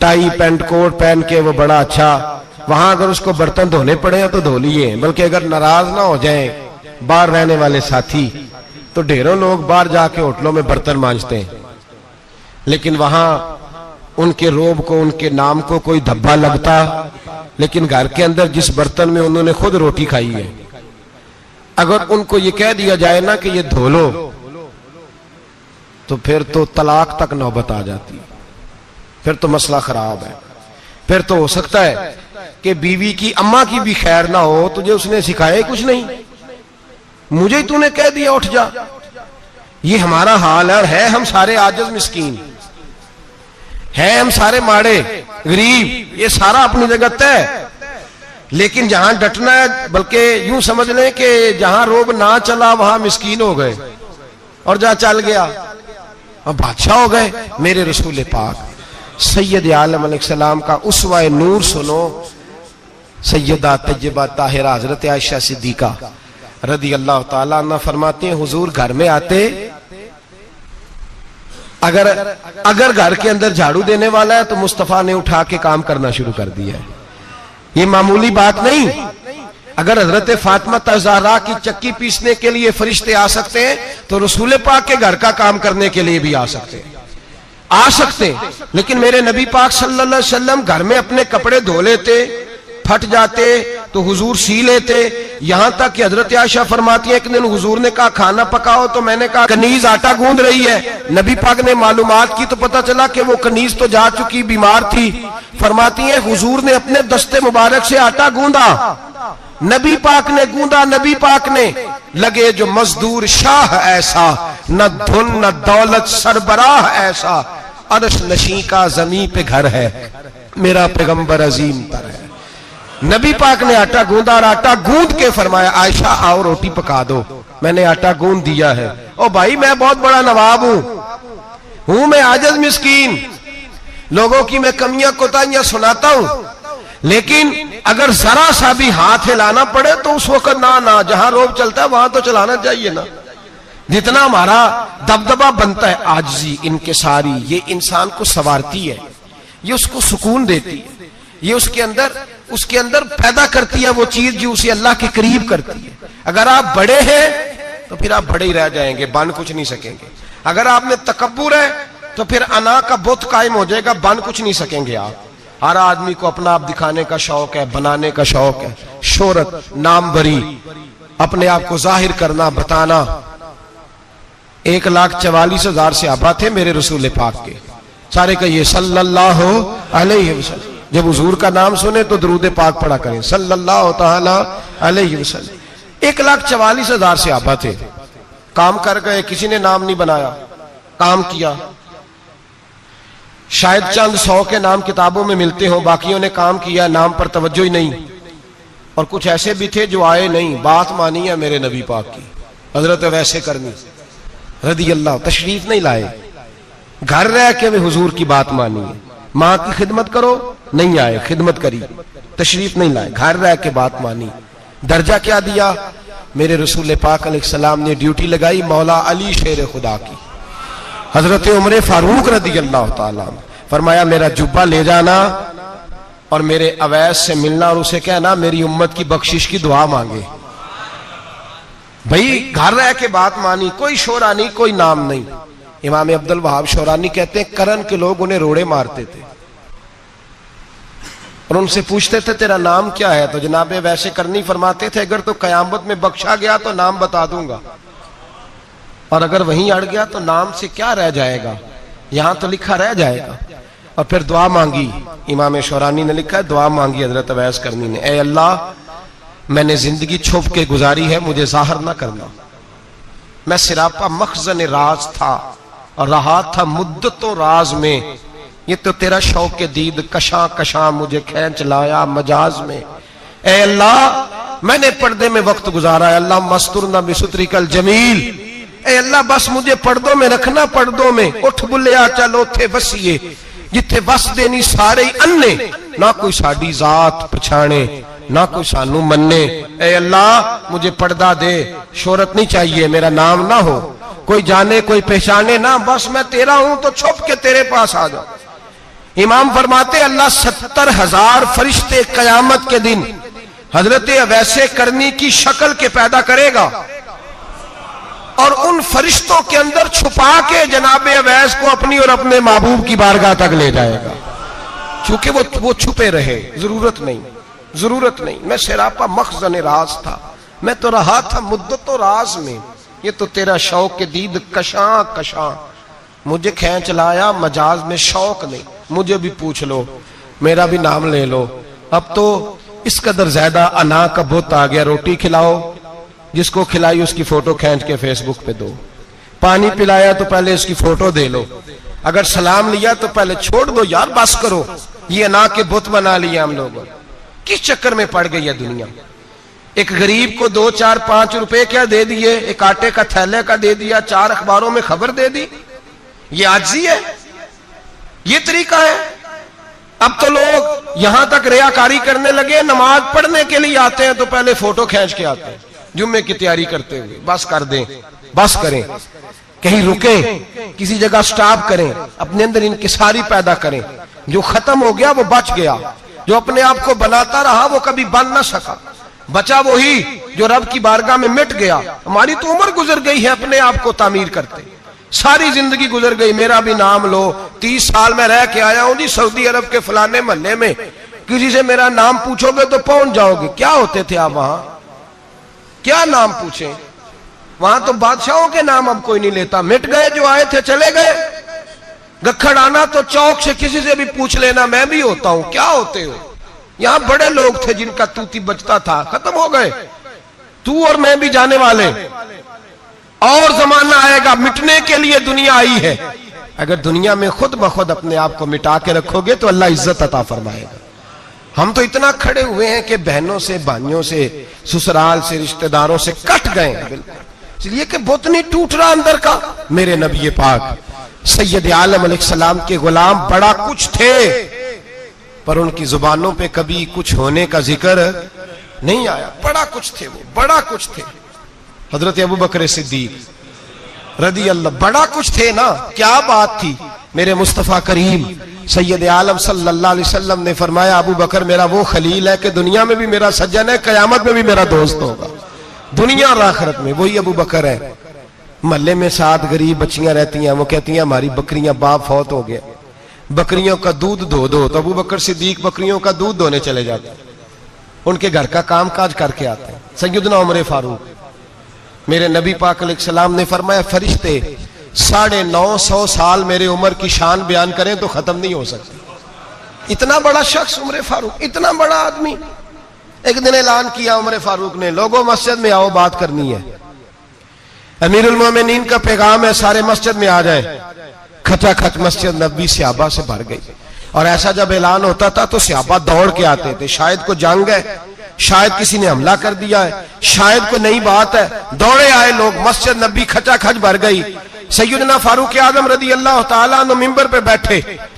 टाई पैंट कोट पहन के वो बड़ा अच्छा, वहां अगर उसको बर्तन धोने पड़े तो धो लिए, बल्कि अगर नाराज ना हो जाए बाहर रहने वाले साथी, तो ढेरों लोग बाहर जाके होटलों में बर्तन मांजते हैं, लेकिन वहां उनके रोब को, उनके नाम को कोई धब्बा लगता, लेकिन घर के अंदर जिस बर्तन में उन्होंने खुद रोटी खाई है, अगर उनको ये कह दिया जाए ना कि ये धो लो, तो फिर तो तलाक तक नौबत आ जाती, फिर तो मसला खराब है। फिर तो हो सकता है कि बीवी की अम्मा की भी खैर ना हो, तुझे उसने सिखाया ही कुछ नहीं, मुझे ही तूने कह दिया उठ जा। ये हमारा हाल है हम सारे आजिज़ मिस्कीन है, हम सारे माड़े गरीब, ये सारा अपनी जगह तय। लेकिन जहां डटना है, बल्कि यूं समझ लें कि जहां रोब ना चला वहां मिस्कीन हो गए, और जहां चल गया और बादशाह हो गए। मेरे रसूल पाक सैयद आलम अलैहिस्सलाम का उसवा नूर सुनो, सैयदा तैयबा ताहिरा हजरत आयशा सिद्दीका रदी अल्लाह ताला अन्हा फरमाती हैं, हुजूर घर में आते, अगर घर के अंदर झाड़ू देने वाला है तो मुस्तफा ने उठा के काम करना शुरू कर दिया है। ये मामूली बात नहीं। अगर हजरत फातिमा ज़हरा की चक्की पीसने के लिए फरिश्ते आ सकते हैं, तो रसूल पाक के घर का काम करने के लिए भी आ सकते हैं, आ सकते हैं। लेकिन मेरे नबी पाक सल्लल्लाहु अलैहि वसल्लम घर में अपने कपड़े धो लेते, फट जाते तो हुजूर सी लेते। यहां तक कि हजरत आयशा फरमाती है, एक दिन हुजूर ने कहा खाना पकाओ, तो मैंने कहा कनीज आटा गूंद रही है। नबी पाक ने मालूमात की तो पता चला कि वो कनीज तो जा चुकी, बीमार थी। फरमाती है हुजूर ने अपने दस्ते मुबारक से आटा गूंदा, नबी पाक ने गूंदा, नबी पाक ने। लगे जो मजदूर शाह ऐसा, न धुन न दौलत सरबराह ऐसा, अर्श नशी का जमी पे घर है, मेरा पैगंबर अजीम तर है। नबी पाक ने आटा गूंदा और आटा गूंद के फरमाया आयशा आओ रोटी पका दो, मैंने आटा गूंद दिया है। ओ भाई मैं बहुत बड़ा नवाब हूं मैं आजिज़ मिस्कीन, लोगों की मैं कमियां कोताहियां सुनाता हूं, लेकिन अगर जरा सा भी हाथ हिलाना पड़े तो उस वक्त ना जहां रोब चलता है वहां तो चलाना चाहिए ना। जितना हमारा दबदबा बनता है, आजिज़ी इनकिसारी, ये इंसान को संवारती है, ये उसको सुकून देती है, ये उसके अंदर पैदा करती है वो चीज जो उसे अल्लाह के करीब करती है। अगर आप बड़े हैं तो फिर आप बड़े ही रह जाएंगे, बन कुछ नहीं सकेंगे। अगर आप में तकब्बुर है तो फिर अना का बुत कायम हो जाएगा, बन कुछ नहीं सकेंगे आप। हर आदमी को अपना आप दिखाने का शौक है, बनाने का शौक है, शोहरत, नाम भरी, अपने आप को जाहिर करना, बताना। 1,44,000 सहाबा थे मेरे रसूल पाक के, सारे कहिए सल्लल्लाहु अलैहि वसल्लम। जब हुजूर का नाम सुने तो दरूद पाक पढ़ा करें सल्लल्लाहु ताला अलैहि वसल्लम। 1,44,000 सहाबा थे, काम कर गए, किसी ने नाम नहीं बनाया, काम किया। शायद चंद 100 के नाम किताबों में मिलते हो, बाकियों ने काम किया, नाम पर तवज्जो ही नहीं। और कुछ ऐसे भी थे जो आए नहीं, बात मानी है मेरे नबी पाक की, हजरत वैसे करनी रदी अल्लाह, तशरीफ नहीं लाए, घर रह के वे हुजूर की बात मानी है। माँ की खिदमत करो, नहीं आए, खिदमत करी, तशरीफ नहीं लाए, घर रह के बात मानी। दर्जा क्या दिया? मेरे रसूल पाक अलैहिस्सलाम ने ड्यूटी लगाई मौला अली शेर खुदा की, हजरत उमर फारूक रदी अल्लाह ताला, फरमाया मेरा जुब्बा ले जाना और मेरे अवैस से मिलना और उसे कहना मेरी उम्मत की बख्शिश की दुआ मांगे। भाई घर रह के बात मानी, कोई शोरा नहीं, कोई नाम नहीं। इमाम अब्दुल वहाब शोरानी कहते हैं करन के लोग उन्हें रोड़े मारते थे, और उनसे पूछते थे तेरा नाम क्या है, तो जनाब वैसे करनी फरमाते थे अगर तो कयामत में बख्शा गया तो नाम बता दूंगा, और अगर वहीं अड़ गया तो नाम से क्या रह जाएगा, यहां तो लिखा रह जाएगा। और फिर दुआ मांगी, इमाम शौरानी ने लिखा है दुआ मांगी हजरत अवैस करनी ने, ए अल्लाह मैंने जिंदगी छुप के गुजारी है, मुझे जाहिर ना करना, मैं सिरापा मखजन राज था और रहा था मुद्दतों राज में, ये तो तेरा शौक के दीद कशा कशा मुझे खींच लाया मजाज में। ए अल्लाह मैंने पर्दे में वक्त गुजारा है, अल्लाह मस्तुरना बिसुत्रिकल जमील, ए अल्लाह बस मुझे पर्दों में रखना, पर्दों में उठ बुलिया चल उथे वसीए, जिथे वस देनी सारे अन्ने, ना कोई साडी जात पछाणे ना कोई सानू मन्ने। ए अल्लाह मुझे पर्दा दे, शोहरत नहीं चाहिए, मेरा नाम ना हो, कोई जाने कोई पहचाने ना, बस मैं तेरा हूं तो छुप के तेरे पास आ जाओ। इमाम फरमाते अल्लाह 70,000 फरिश्ते कयामत के दिन हजरत अवैसे करनी की शक्ल के पैदा करेगा और उन फरिश्तों के अंदर छुपा के जनाब अवैस को अपनी और अपने महबूब की बारगाह तक ले जाएगा, चूंकि वो छुपे रहे, जरूरत नहीं, मैं सिरापा मखजन राज था, मैं तो रहा था मुद्दतों राज में, ये तो तेरा शौक के दीद कशा कशा मुझे खींच लाया मजाज में, शौक नहीं, मुझे भी पूछ लो, मेरा भी नाम ले लो। अब तो इस कदर ज्यादा अना का बुत आ गया, रोटी खिलाओ, जिसको खिलाई उसकी फोटो खींच के फेसबुक पे दो, पानी पिलाया तो पहले उसकी फोटो दे लो, अगर सलाम लिया तो पहले छोड़ दो यार, बस करो, ये अना के बुत बना लिया हम लोगों। किस चक्कर में पड़ गई है दुनिया। एक गरीब को 2, 4, 5 रुपए क्या दे दिए, एक आटे का थैले का दे दिया, 4 अखबारों में खबर दे दी, ये आजी है, ये तरीका है। अब तो लोग यहां तक रियाकारी करने लगे, नमाज पढ़ने के लिए आते हैं तो पहले फोटो खींच के आते हैं, जुम्मे की तैयारी करते हुए, बस कर दें, बस करें, कहीं रुके, किसी जगह स्टॉप करें, अपने अंदर इंकिसारी पैदा करें, जो खत्म हो गया वो बच गया, जो अपने आप को बनाता रहा वो कभी बन ना सका, बचा वही जो रब की बारगाह में मिट गया। हमारी तो उम्र गुजर गई है अपने आप को तामीर करते, सारी जिंदगी गुजर गई, मेरा भी नाम लो, 30 साल में रह के आया हूं जी सऊदी अरब के फलाने महल्ले में, किसी से मेरा नाम पूछोगे तो पहुंच जाओगे। क्या होते थे आप वहां, क्या नाम पूछे, वहां तो बादशाहों के नाम अब कोई नहीं लेता, मिट गए, जो आए थे चले गए। गखड़ आना तो चौक से किसी से भी पूछ लेना, मैं भी होता हूं, क्या होते हो। यहां बड़े लोग थे जिनका तूती बचता था, खत्म हो गए, तू और मैं भी जाने वाले, और जमाना आएगा, मिटने के लिए दुनिया आई है। अगर दुनिया में खुद ब खुद अपने आप को मिटा के रखोगे तो अल्लाह इज्जत अता फरमाएगा। हम तो इतना खड़े हुए हैं कि बहनों से, भाइयों से, ससुराल से, रिश्तेदारों से कट गए, बिल्कुल इसलिए कि बुत नहीं टूट रहा अंदर का। मेरे नबी पाक सैयद आलम अलैहिस्सलाम के गुलाम बड़ा कुछ थे, पर उनकी जुबानों पे कभी कुछ होने का जिक्र नहीं आया। बड़ा कुछ थे, वो बड़ा कुछ थे। हजरत अबू बकर सिद्दीक रदी अल्लाह बड़ा कुछ थे ना, क्या बात थी। मेरे मुस्तफा करीम सैयद आलम सल्लल्लाहु अलैहि वसल्लम ने फरमाया, अबू बकर मेरा वो खलील है कि दुनिया में भी मेरा सज्जन है, कयामत में भी मेरा दोस्त होगा, दुनिया और आखिरत में वही अबू बकर है। महल्ले में 7 गरीब बच्चियां रहती हैं, वो कहती हैं हमारी बकरियां, बाप फौत हो गया, बकरियों का दूध धो दो, तो अबू बकर सिद्दीक बकरियों का दूध धोने चले जाते हैं, उनके घर का काम काज करके आते हैं। सैयदना उमर फारूक, मेरे नबी पाक अलैहिस्सलाम ने फरमाया फरिश्ते 950 साल मेरे उम्र की शान बयान करें तो खत्म नहीं हो सकती। इतना बड़ा शख्स उमर फारूक, इतना बड़ा आदमी। एक दिन ऐलान किया उमर फारूक ने, लोगों मस्जिद में आओ, बात करनी है, अमीरुल मोमिनीन का पैगाम है, सारे मस्जिद में आ जाए। खचाखच मस्जिद नबी सहाबा से भर गई, और ऐसा जब ऐलान होता था तो सहाबा दौड़ के आते थे, शायद को जंग है, शायद किसी ने हमला कर दिया है, शायद कोई नई बात है, दौड़े आए लोग, मस्जिद नबी खचाखच भर गई। सैयदना फारूक आजम रदी अल्लाह तआला अन्हु मिंबर पे बैठे,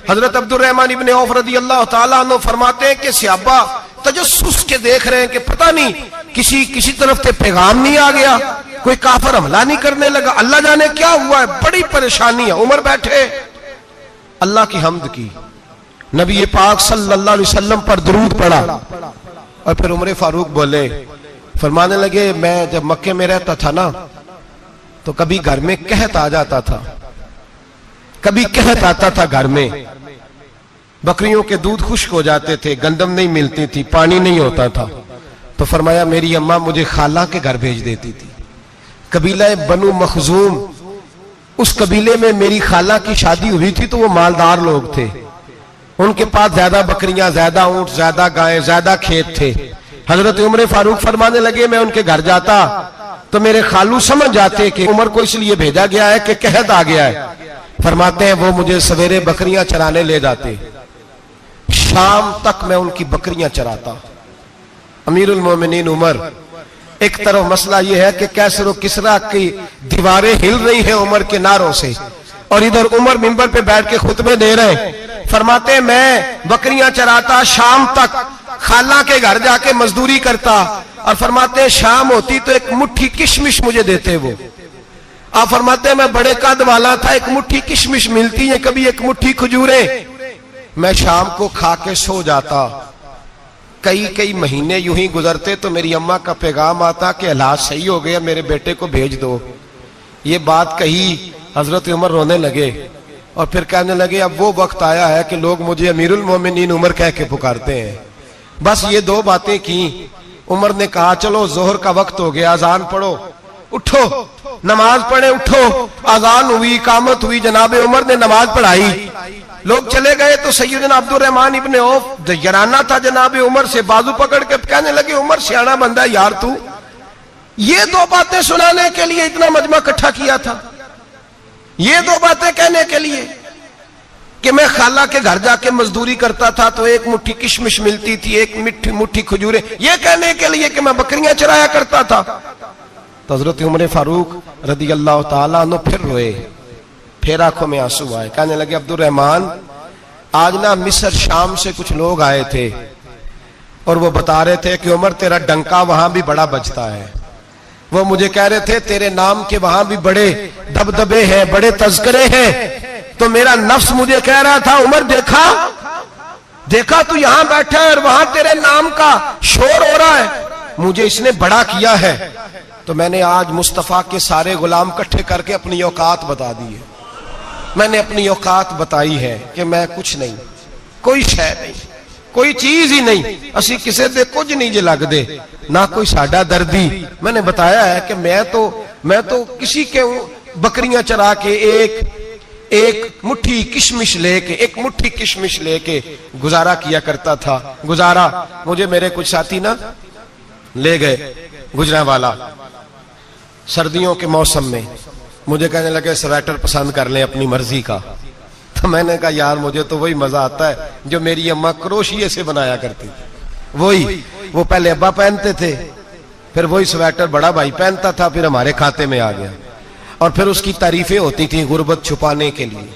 हजरत अब्दुर रहमान इब्ने औफ रदी अल्लाह तआला अन्हु फरमाते हैं कि सहाबा तजस्सुस के देख रहे हैं कि पता नहीं किसी तरफ से पैगाम नहीं आ गया, कोई काफिर हमला नहीं करने लगा, अल्लाह जाने क्या हुआ है, बड़ी परेशानी है। उमर बैठे, अल्लाह की हम्द की, नबी पाक सल्लल्लाहु अलैहि वसल्लम पर दुरूद पढ़ा, और फिर उमर फारूक बोले, फरमाने लगे मैं जब मक्के में रहता था ना तो कभी घर में कहत आ जाता था, कभी कहत आता था घर में, बकरियों के दूध खुश्क हो जाते थे, गंदम नहीं मिलती थी, पानी नहीं होता था। तो फरमाया मेरी अम्मा मुझे खाला के घर भेज देती थी। कबीला बनु मखजूम, उस कबीले में मेरी खाला की शादी हुई थी, तो वो मालदार लोग थे, उनके पास ज्यादा बकरियां, ज्यादा ऊंट, ज्यादा गायें, ज्यादा खेत थे। हजरत उमर फारूक फरमाने लगे मैं उनके घर जाता तो मेरे खालू समझ जाते कि उमर को इसलिए भेजा गया है कि कहत आ गया है। फरमाते हैं वो मुझे सवेरे बकरियां चराने ले जाते, शाम तक मैं उनकी बकरियां चराता। अमीरुल मोमिनीन उमर, एक तरफ मसला यह है कि कैसर और किसरा की दीवारें हिल रही हैं उमर के नारों से, और इधर उमर मिंबर पे बैठ के खुतबे दे रहे हैं। फरमाते हैं मैं बकरियां चराता, शाम तक खाला के घर जाके मजदूरी करता, और फरमाते हैं शाम होती तो एक मुट्ठी किशमिश मुझे देते वो। आप फरमाते हैं मैं बड़े कद वाला था, एक मुट्ठी किशमिश मिलती है, कभी एक मुट्ठी खजूरें, मैं शाम को खा के सो जाता। कई कई महीने यूं ही गुजरते तो मेरी अम्मा का पैगाम आता कि हालात सही हो गया, मेरे बेटे को भेज दो। ये बात कही, हजरत उमर रोने लगे और फिर कहने लगे अब वो वक्त आया है कि लोग मुझे अमीरुल मोमिनीन उमर कह के पुकारते हैं। बस ये दो बातें की। उमर ने कहा चलो जोहर का वक्त हो गया, अजान पढ़ो, उठो नमाज पढ़े, उठो। अजान हुई, इकामत हुई, जनाबे उमर ने नमाज पढ़ाई, लोग चले गए तो सैयदना अब्दुर्रहमान इब्ने औफ यराना था जनाबे उमर से, बाजू पकड़ के कहने लगे उमर सियाना बंदा यार तू ये दो बातें सुनाने के लिए इतना मजमा इकट्ठा किया था, ये दो बातें कहने के लिए कि मैं खाला के घर जाके मजदूरी करता था तो एक मुट्ठी किशमिश मिलती थी, एक मुट्ठी खजूरें, ये कहने के लिए कि मैं बकरियां चराया करता था। तो हजरत उमर फारूक रदी अल्लाह ताला अन्हु फिर रोए, फिर आंखों में आंसू आए। कहने लगे अब्दुर्रहमान आज ना मिस्र शाम से कुछ लोग आए थे और वो बता रहे थे कि उमर तेरा डंका वहां भी बड़ा बजता है। वो मुझे कह रहे थे तेरे नाम के वहां भी बड़े दबदबे हैं, बड़े तज़किरे हैं। तो मेरा नफ्स मुझे कह रहा था उमर देखा देखा तू यहां बैठा है और वहां तेरे नाम का शोर हो रहा है, मुझे इसने बड़ा किया है। तो मैंने आज मुस्तफा के सारे गुलाम इकट्ठे करके अपनी औकात बता दी है। मैंने अपनी औकात बताई है कि मैं कुछ नहीं, कोई शय नहीं, कोई चीज ही नहीं, असी किसी दे कुछ नहीं जे लगदे, ना कोई साडा दर्दी। मैंने बताया है कि मैं तो किसी के बकरियां चरा के एक मुट्ठी किशमिश लेके, एक मुट्ठी किशमिश लेके गुजारा किया करता था। गुजारा मुझे मेरे कुछ साथी ना ले गए गुजरांवाला सर्दियों के मौसम में, मुझे कहने लगे स्वेटर पसंद कर लें अपनी मर्जी का। तो मैंने कहा यार मुझे तो वही मजा आता है जो मेरी अम्मा क्रोशिये से बनाया करती थी, वही वो पहले अब्बा पहनते थे, फिर वही स्वेटर बड़ा भाई पहनता था, फिर हमारे खाते में आ गया। और फिर उसकी तारीफें होती थी गुर्बत छुपाने के लिए,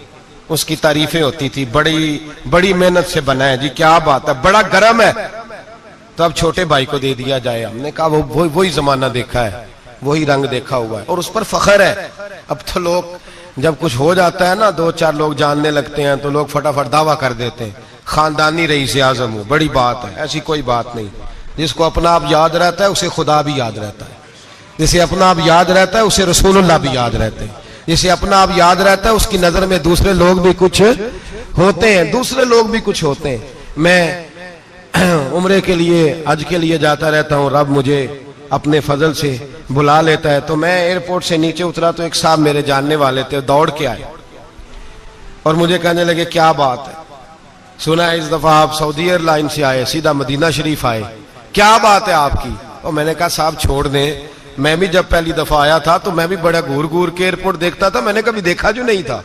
उसकी तारीफें होती थी बड़ी बड़ी मेहनत से बना है जी, क्या बात है, बड़ा गर्म है, तो अब छोटे भाई को दे दिया जाए। हमने कहा वही जमाना देखा है, वही रंग देखा हुआ है और उस पर फख्र है। अब तो लोग जब कुछ हो जाता है ना, दो चार लोग जानने लगते हैं तो लोग फटाफट दावा कर देते हैं खानदानी रईस आजम हो, बड़ी बात है। ऐसी कोई बात नहीं, जिसको अपना आप याद रहता है उसे खुदा भी याद रहता है, जिसे अपना आप याद रहता है उसे रसूलुल्लाह भी याद रहते हैं, जिसे अपना आप याद रहता है उसकी नजर में दूसरे लोग भी कुछ होते हैं, दूसरे लोग भी कुछ होते हैं। मैं उम्रे के लिए, हज के लिए जाता रहता हूँ, रब मुझे अपने फजल से बुला लेता है। तो मैं एयरपोर्ट से नीचे उतरा तो एक साहब मेरे जानने वाले थे, दौड़ के आए और मुझे कहने लगे क्या बात है, सुना है इस दफा आप सऊदी एयरलाइन से आए, सीधा मदीना शरीफ आए, क्या बात है आपकी। और मैंने कहा साहब छोड़ दें, मैं भी जब पहली दफा आया था तो मैं भी बड़ा घूर घूर के एयरपोर्ट देखता था, मैंने कभी देखा जो नहीं था,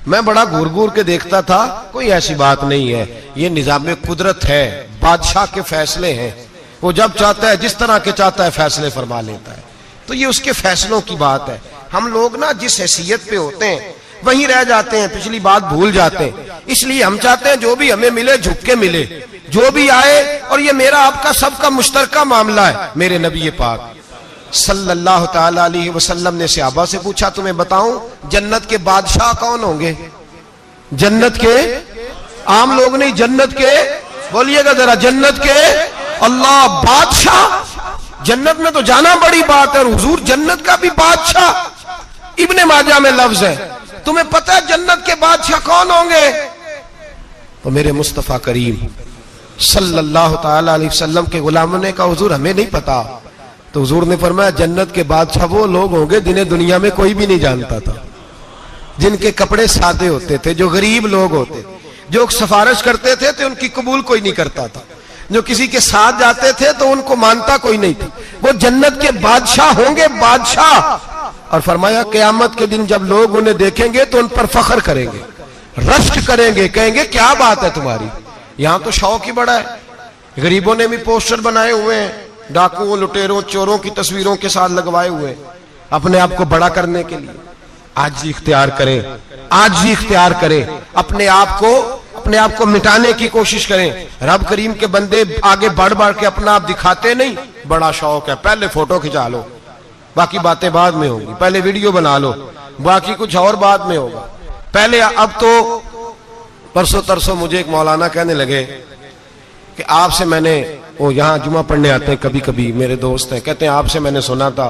मैं बड़ा घूर घूर के देखता था, कोई ऐसी बात नहीं है, ये निजाम कुदरत है, बादशाह के फैसले हैं, वो जब चाहता है जिस तरह के चाहता है फैसले फरमा लेता है, तो ये उसके फैसलों की बात है। हम लोग ना जिस हैसियत पे होते हैं वहीं रह जाते हैं, पिछली बात भूल जाते हैं, इसलिए हम चाहते हैं जो भी हमें मिले झुक के मिले, जो भी आए। और ये मेरा आपका सबका मुश्तरका मामला है। मेरे नबी पाक सल्लल्लाहु ताला अलैहि वसल्लम ने सहाबा से पूछा तुम्हें बताऊं जन्नत के बादशाह कौन होंगे? जन्नत के आम लोग नहीं, जन्नत के, बोलिएगा जरा, जन्नत के अल्लाह बादशाह। जन्नत में तो जाना बड़ी बात है, और हुजूर जन्नत का भी बादशाह। इब्ने माजा में लफ्ज है, तुम्हें पता है जन्नत के बादशाह कौन होंगे? तो मेरे मुस्तफ़ा करीम सल्लल्लाहु ताला अलैहि वसल्लम के गुलामों ने कहा हुजूर हमें नहीं पता। तो हुजूर ने फरमाया जन्नत के बादशाह वो लोग होंगे जिन्हें दुनिया में कोई भी नहीं जानता था, जिनके कपड़े सादे होते थे, जो गरीब लोग होते, जो सिफारिश करते थे तो उनकी कबूल कोई नहीं करता था, जो किसी के साथ जाते थे तो उनको मानता कोई नहीं था। वो जन्नत के बादशाह होंगे, बादशाह। और फरमाया क़यामत के दिन जब लोग उन्हें देखेंगे तो उन पर फख्र करेंगे, रश्क करेंगे, कहेंगे क्या बात है तुम्हारी, यहां तो शौक ही बड़ा है। गरीबों ने भी पोस्टर बनाए हुए हैं, डाकुओं, लुटेरों, चोरों की तस्वीरों के साथ लगवाए हुए, अपने आप को बड़ा करने के लिए। आज ही इख्तियार करें, आज ही इख्तियार करें, अपने आप को मिटाने की कोशिश करें। रब करीम के बंदे आगे बढ़ बढ़ के अपना आप दिखाते नहीं, बड़ा शौक है, पहले फोटो खिंचा लो, बाकी बातें बाद में होंगी, पहले वीडियो बना लो, बाकी कुछ और बाद में होगा। पहले अब तो परसों तरसों मुझे एक मौलाना कहने लगे कि आपसे मैंने, वो यहाँ जुमा पढ़ने आते हैं कभी कभी, मेरे दोस्त हैं, कहते हैं आपसे मैंने सुना था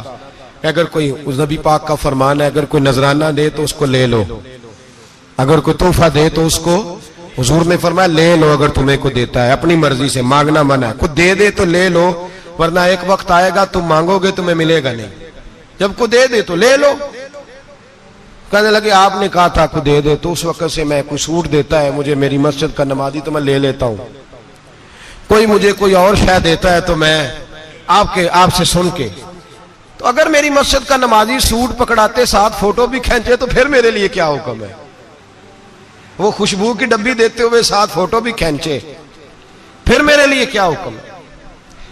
अगर कोई उस नबी पाक का फरमान है, अगर कोई नजराना दे तो उसको ले लो, अगर कोई तोहफा दे तो उसको, हुजूर ने फरमाया ले लो अगर तुम्हें को देता है, अपनी मर्जी से, मांगना मना है, खुद दे तो ले लो, वरना एक वक्त आएगा तुम मांगोगे तुम्हें मिलेगा नहीं, जब को दे तो ले लो। कहने लगे आपने कहा था को दे तो उस वक्त से मैं, कोई सूट देता है मुझे मेरी मस्जिद का नमाजी तो मैं ले लेता हूं, कोई मुझे कोई और शय देता है तो मैं आपसे सुन के, तो अगर मेरी मस्जिद का नमाजी सूट पकड़ाते साथ फोटो भी खींचे तो फिर मेरे लिए क्या हुक्म है, वो खुशबू की डब्बी देते हुए साथ फोटो भी खींचे, फिर मेरे लिए क्या हुक्म है।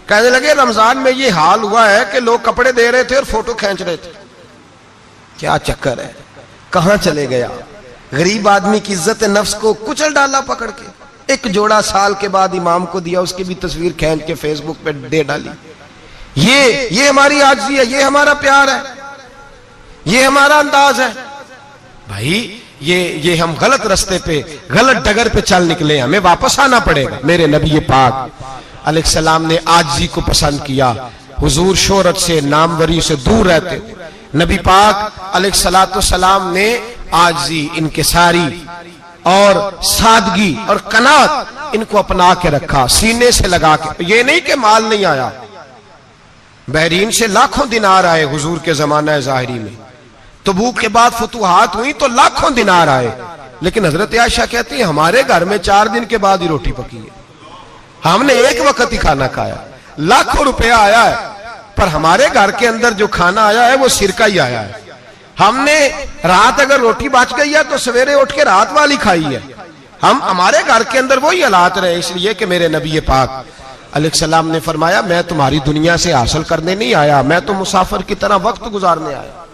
कहने लगे रमजान में ये हाल हुआ है कि लोग कपड़े दे रहे थे और फोटो खींच रहे थे, क्या चक्कर है, कहां चले गया। गरीब आदमी की इज्जत नफ्स को कुचल डाला पकड़ के। एक जोड़ा साल के बाद इमाम को दिया, उसकी भी तस्वीर खींच के फेसबुक पे दे डाली। ये हमारी आजिज़ी है, ये हमारा प्यार है, ये हमारा अंदाज है। भाई ये हम गलत रास्ते पे, गलत डगर पे चल निकले, हमें वापस आना पड़ेगा। मेरे नबी पाक अलैहिस्सलाम ने आजिज़ी को पसंद किया। हुजूर शोहरत से, नामवरी से दूर रहते। नबी पाक अलैहिस्सलाम ने आजिज़ी, इनकिसारी और सादगी और कनात इनको अपना के रखा, सीने से लगा के। ये नहीं कि माल नहीं आया, बहरीन से लाखों दिनार आए हुजूर के जमाना ज़ाहिरी में, तबूक के बाद फतूहात हुई तो लाखों दिनार आए, लेकिन हजरत आयशा कहती है हमारे घर में 4 दिन के बाद ही रोटी पकी है, हमने एक वक्त ही खाना खाया। लाखों रुपया आया है, पर हमारे घर के अंदर जो खाना आया है वो सिरका ही आया है। हमने रात अगर रोटी बच गई है तो सवेरे उठ के रात वाली खाई है। हमारे घर के अंदर वही हालात रहे, इसलिए कि मेरे नबी पाक अलैहिस्सलाम ने फरमाया मैं तुम्हारी दुनिया से हासिल करने नहीं आया, मैं तो मुसाफिर की तरह वक्त गुजारने आया।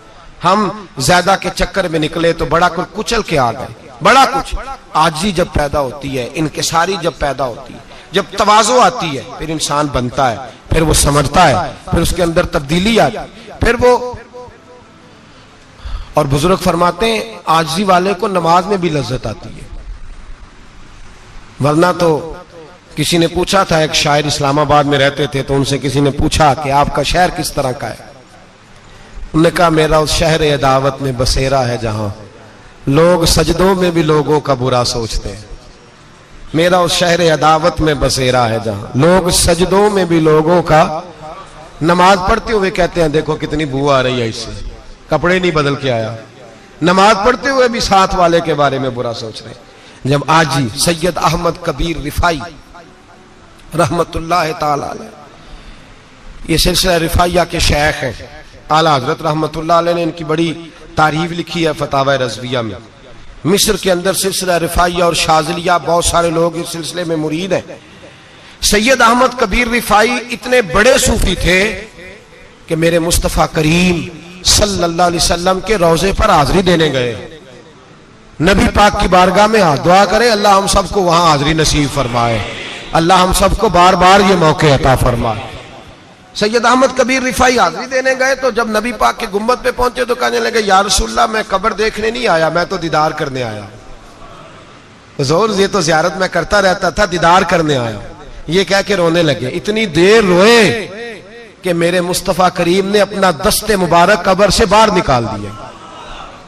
हम ज्यादा के चक्कर में निकले तो बड़ा कुछ कुचल के आ गए, बड़ा कुछ। आजी जब पैदा होती है, इनकिसारी जब पैदा होती है, जब तवाज़ो आती है, फिर इंसान बनता है, फिर वो समझता है, फिर उसके अंदर तब्दीली आती है, फिर वो। और बुजुर्ग फरमाते हैं आजी वाले को नमाज में भी लज्जत आती है, वरना तो किसी ने पूछा था, एक शायर इस्लामाबाद में रहते थे, तो उनसे किसी ने पूछा कि आपका शहर किस तरह का है। उन्होंने कहा मेरा उस शहर अदावत में बसेरा है जहां लोग सजदों में भी लोगों का बुरा सोचते हैं। मेरा उस शहर अदावत में बसेरा है जहां लोग सजदों में भी लोगों का, नमाज पढ़ते हुए कहते हैं देखो कितनी बू आ रही है इससे, कपड़े नहीं बदल के आया, नमाज पढ़ते हुए भी साथ वाले के बारे में बुरा सोच रहे हैं। जब आजी सैयद अहमद कबीर रिफाई रहमतुल्लाह ताला अलैह, ये सिलसिला रिफाइया के शेख हैं, आला हजरत रहमतुल्लाह अलैह ने इनकी बड़ी तारीफ लिखी है फतावा रज़विया में। मिस्र के अंदर सिलसिला रिफाइया और शाज़लिया, बहुत सारे लोग इस सिलसिले में मुरीद हैं। सैयद अहमद कबीर रिफाई इतने बड़े सूफी थे कि मेरे मुस्तफ़ा करीम सल्लल्लाहु अलैहि वसल्लम के रोजे पर हाजिरी देने गए। नबी पाक की बारगाह में हाथ दुआ करें अल्लाह हम सबको वहां हाजिरी नसीब फरमाए, अल्लाह हम सबको बार बार ये मौके अता फरमाए। सैयद अहमद कबीर रिफाई हाजिरी देने गए तो जब नबी पाक के गुम्बद पे पहुंचे तो कहने लगे या रसूलल्लाह मैं कब्र देखने नहीं आया, मैं तो दीदार करने आया। हुजूर ये तो ज़ियारत में करता रहता था, दीदार करने आया। ये कह के रोने लगे, इतनी देर रोए कि मेरे मुस्तफ़ा करीम ने अपना दस्ते मुबारक कब्र से बाहर निकाल दिया,